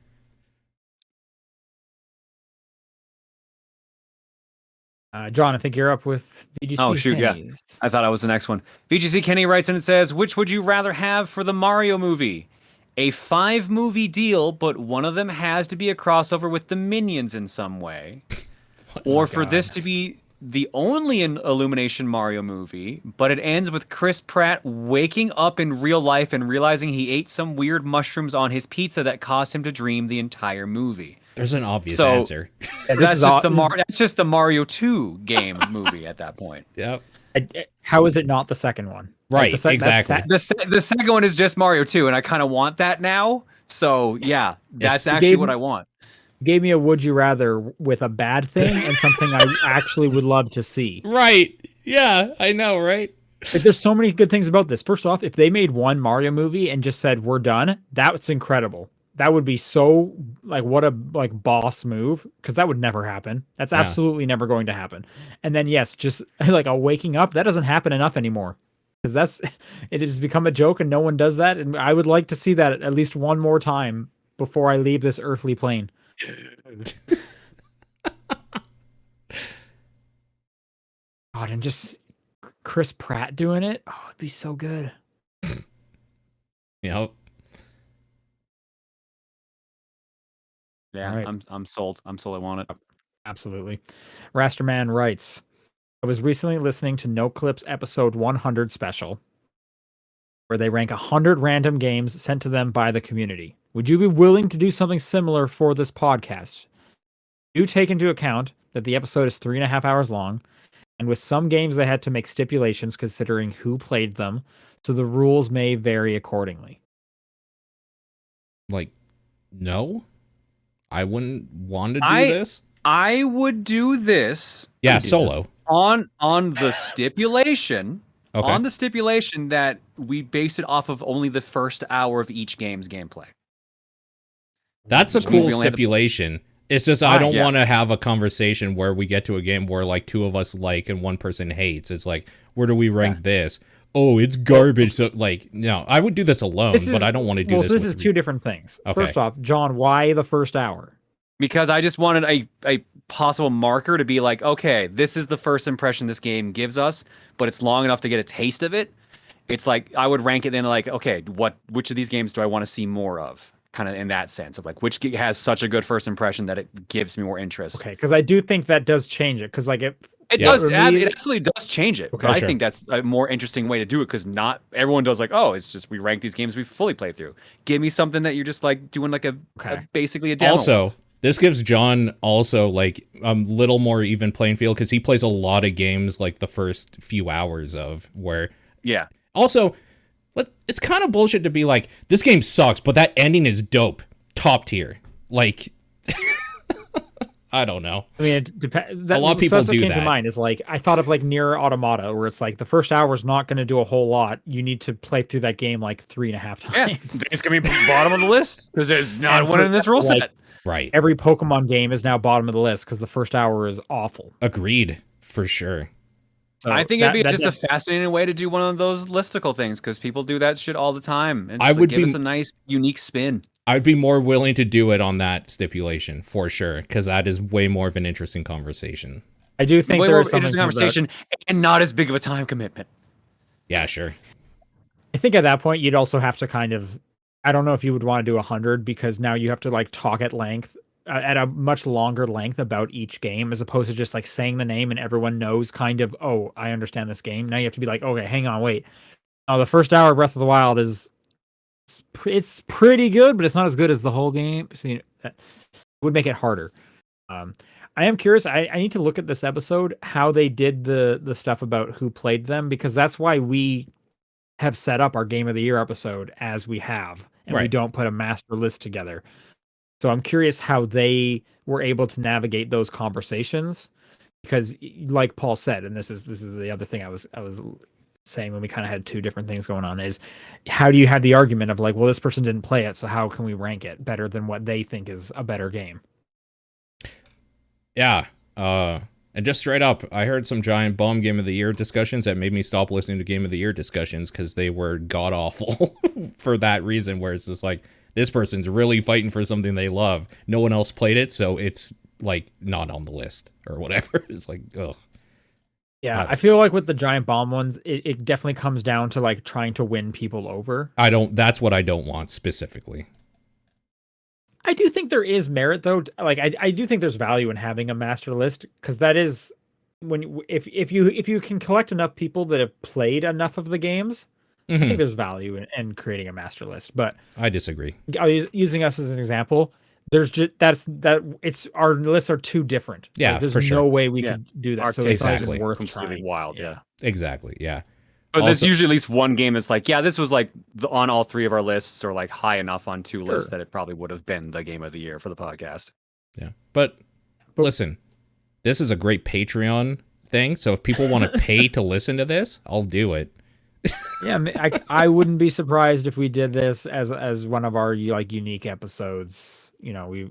John, I think you're up with VGC. Oh, shoot, yeah. Kenny's. I thought I was the next one. VGC Kenny writes in and says, which would you rather have for the Mario movie? A 5-movie deal, but one of them has to be a crossover with the Minions in some way. Or for this to be the only Illumination Mario movie, but it ends with Chris Pratt waking up in real life and realizing he ate some weird mushrooms on his pizza that caused him to dream the entire movie. There's an obvious So- answer. Yeah, That's just the Mario 2 game movie at that point. Yep. How is it not the second one? Right, the sec- that's exactly. sa- The second one is just Mario 2, and I kind of want that now. So yeah, that's Yes. actually Game- what I want. Gave me a would you rather with a bad thing and something I actually would love to see. Right. Yeah, I know, right? Like, there's so many good things about this. First off, if they made one Mario movie and just said we're done, that's incredible. That would be so like what a like boss move, because that would never happen. That's Yeah. absolutely never going to happen. And then yes, just like a waking up, that doesn't happen enough anymore. Because it has become a joke and no one does that. And I would like to see that at least one more time before I leave this earthly plane. God, and just Chris Pratt doing it. Oh, it'd be so good. Yep. Yeah, Alright. I'm sold. I'm sold. I want it. Absolutely. Rasterman writes, I was recently listening to No Clips episode 100 special, where they rank 100 random games sent to them by the community. Would you be willing to do something similar for this podcast? Do take into account that the episode is 3.5 hours long, and with some games they had to make stipulations considering who played them, so the rules may vary accordingly. Like, no? I wouldn't want to do I- this. I would do this Yeah, do solo. on the stipulation. Okay. On the stipulation that we base it off of only the first hour of each game's gameplay. That's a Which means cool we only have to- stipulation. It's just I don't yeah. want to have a conversation where we get to a game where like two of us like and one person hates. It's like, where do we rank this? Oh, it's garbage. So like, no, I would do this alone, but I don't want to do this. So this with is two different things. Okay. First off, John, why the first hour? Because I just wanted a possible marker to be like, okay, this is the first impression this game gives us, but it's long enough to get a taste of it. It's like I would rank it then like, okay, which of these games do I want to see more of? Kind of in that sense of like which has such a good first impression that it gives me more interest. Okay, because I do think that does change it. Because like It Yeah. does. For me- It absolutely does change it. Okay, but I sure. think that's a more interesting way to do it because not everyone does like, oh, it's just we rank these games we fully play through. Give me something that you're just like doing like Okay. basically a demo. Also, this gives John also like a little more even playing field because he plays a lot of games like the first few hours of where. Yeah. Also, it's kind of bullshit to be like, this game sucks, but that ending is dope. Top tier. Like, I don't know. I mean, it depends. A lot of So people that's what do came to that. mind is like I thought of like Near Automata, where it's like the first hour is not going to do a whole lot. You need to play through that game like 3.5 Yeah, times. it's gonna be bottom of the list because there's not And one for in this rule like set. Right. every Pokemon game is now bottom of the list because the first hour is awful. Agreed. For sure. So I think it'd be that just a fascinating way to do one of those listicle things because people do that shit all the time and I just like, would give be us a nice, unique spin. I'd be more willing to do it on that stipulation for sure, because that is way more of an interesting conversation. I do think Way there more is something interesting to that. conversation and not as big of a time commitment. Yeah, sure. I think at that point you'd also have to kind of, I don't know if you would want to do 100 because now you have to like talk at length, at a much longer length about each game as opposed to just like saying the name and everyone knows kind of, oh, I understand this game. Now you have to be like, okay, hang on, wait. Oh, the first hour of Breath of the Wild is it's pretty good, but it's not as good as the whole game. So that would make it harder. Um, I am curious. I need to look at this episode how they did the stuff about who played them because that's why we have set up our Game of the Year episode as we have, and we Right. don't put a master list together. So I'm curious how they were able to navigate those conversations because, like Paul said, and this is the other thing I was saying when we kind of had two different things going on is how do you have the argument of like, well, this person didn't play it, so how can we rank it better than what they think is a better game? Yeah. And just straight up, I heard some giant bomb Game of the Year discussions that made me stop listening to Game of the Year discussions because they were god awful for that reason. Where it's just like this person's really fighting for something they love. No one else played it, so it's like not on the list or whatever. It's like, ugh. Yeah, I feel like with the giant bomb ones, it definitely comes down to like trying to win people over. That's what I don't want specifically. I do think there is merit though. Like I do think there's value in having a master list because that is when if you can collect enough people that have played enough of the games, I think there's value in creating a master list. But I disagree. Using us as an example, there's just it's our lists are too different. Yeah, like, there's for sure. no way we could do that. Our So taste it's not is even worth completely trying. wild. Yeah. Exactly. Yeah. But there's Also- usually at least one game that's like, yeah, this was like on all three of our lists or like high enough on two lists that it probably would have been the game of the year for the podcast. Yeah. But listen, this is a great Patreon thing. So if people want to pay to listen to this, I'll do it. Yeah, I wouldn't be surprised if we did this as one of our like unique episodes. You know, we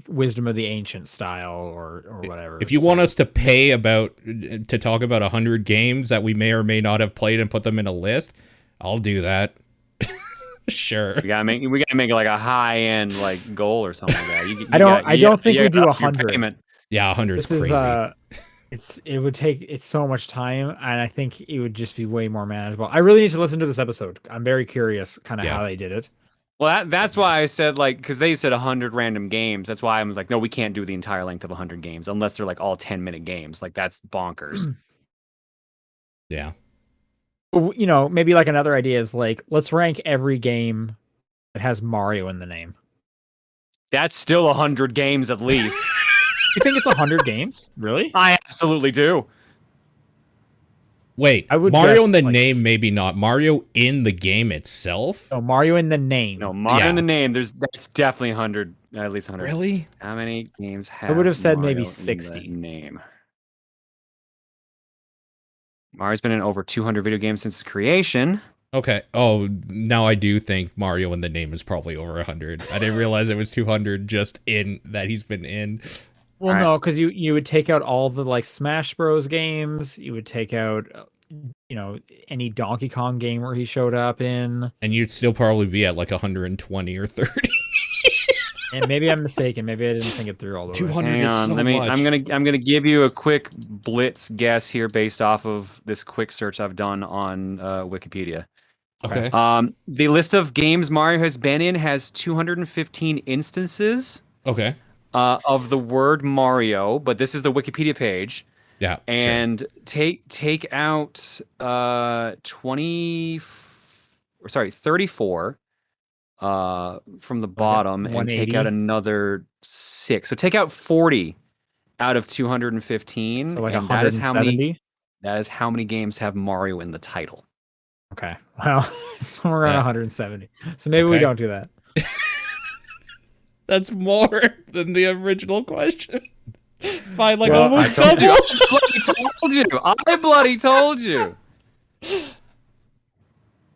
Wisdom of the Ancient style or whatever. If you want us to pay to talk about 100 games that we may or may not have played and put them in a list, I'll do that. Sure. We gotta make like a high end like goal or something like that. I don't think we do 100. Yeah, 100 is crazy. It would take so much time, and I think it would just be way more manageable. I really need to listen to this episode. I'm very curious, kind of how they did it. Well, that's why I said like because they said 100 random games. That's why I was like, no, we can't do the entire length of 100 games unless they're like all 10-minute games. Like that's bonkers. Yeah. You know, maybe like another idea is like let's rank every game that has Mario in the name. That's still 100 games at least. You think it's 100 games? Really? I absolutely do. Wait, I would Mario guess, in the like, name, maybe not. Mario in the game itself? No, Mario in the name. No, Mario in the name. That's definitely 100, at least 100. Really? How many games have? I would have said Mario maybe in 60. the name. Mario's been in over 200 video games since its creation. Okay. Oh, now I do think Mario in the name is probably over 100. I didn't realize it was 200 just in that he's been in. Well, no, because you would take out all the like Smash Bros games. You would take out, you know, any Donkey Kong game where he showed up in. And you'd still probably be at like 120 or 30. And maybe I'm mistaken. Maybe I didn't think it through all the way. 200 Hang is on, so much. I'm gonna give you a quick blitz guess here based off of this quick search I've done on Wikipedia. Okay. The list of games Mario has been in has 215 instances Okay. of the word Mario, but this is the Wikipedia page. Yeah. And take out 34 from the bottom and take out 180. another 6. So take out 40 out of 215. So like and 170. that is how many games have Mario in the title. Okay. Well, it's somewhere around Yeah. 170. So maybe we Okay. don't do that. That's more than the original question. By like Well, almost I told double. you. I bloody told you.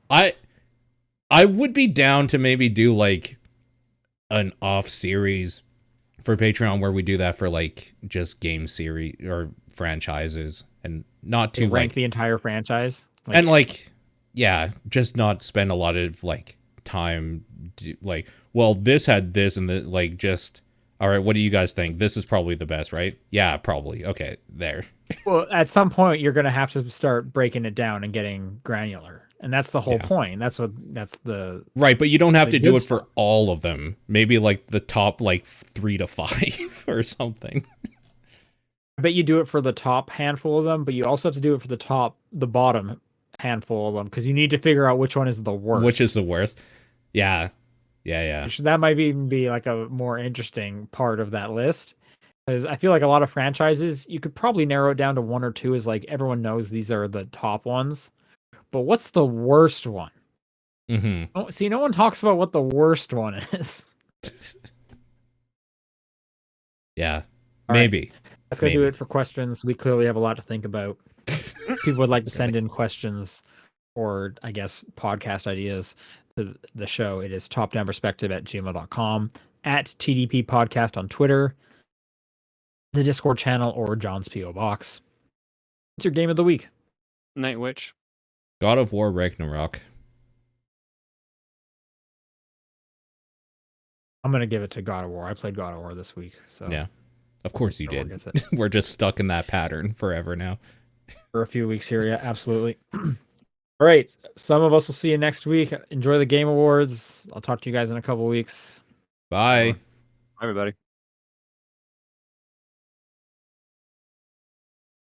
I would be down to maybe do like an off series for Patreon where we do that for like just game series or franchises and not To too rank like the entire franchise. and like yeah, just not spend a lot of like time like well this had this and the like just all right, what do you guys think? This is probably the best, right? Yeah, probably. Okay, there. Well, at some point you're going to have to start breaking it down and getting granular, and that's the whole Yeah. point. That's the Right, but you don't have the to do good it for stuff. all of them. Maybe like the top like 3 to 5 or something. I bet you do it for the top handful of them, but you also have to do it for the bottom handful of them because you need to figure out which one is the worst. Which is the worst? Yeah. Yeah. That might even be like a more interesting part of that list. Because I feel like a lot of franchises, you could probably narrow it down to one or two as like everyone knows these are the top ones. But what's the worst one? Mm-hmm. Oh, see, no one talks about what the worst one is. Yeah. All right. Maybe. That's going to do Maybe. it for questions. We clearly have a lot to think about. People would like to send in questions or, I guess, podcast ideas to the show. It is topdownperspective@gmail.com, at TDP Podcast on Twitter, the Discord channel, or John's P.O. Box. What's your game of the week? Night Witch. God of War Ragnarok. I'm going to give it to God of War. I played God of War this week. So Yeah. Of course you God of War did. gets it. We're just stuck in that pattern forever now. For a few weeks here. Yeah, absolutely. All right. Some of us will see you next week. Enjoy the Game Awards. I'll talk to you guys in a couple weeks. Bye. Everybody.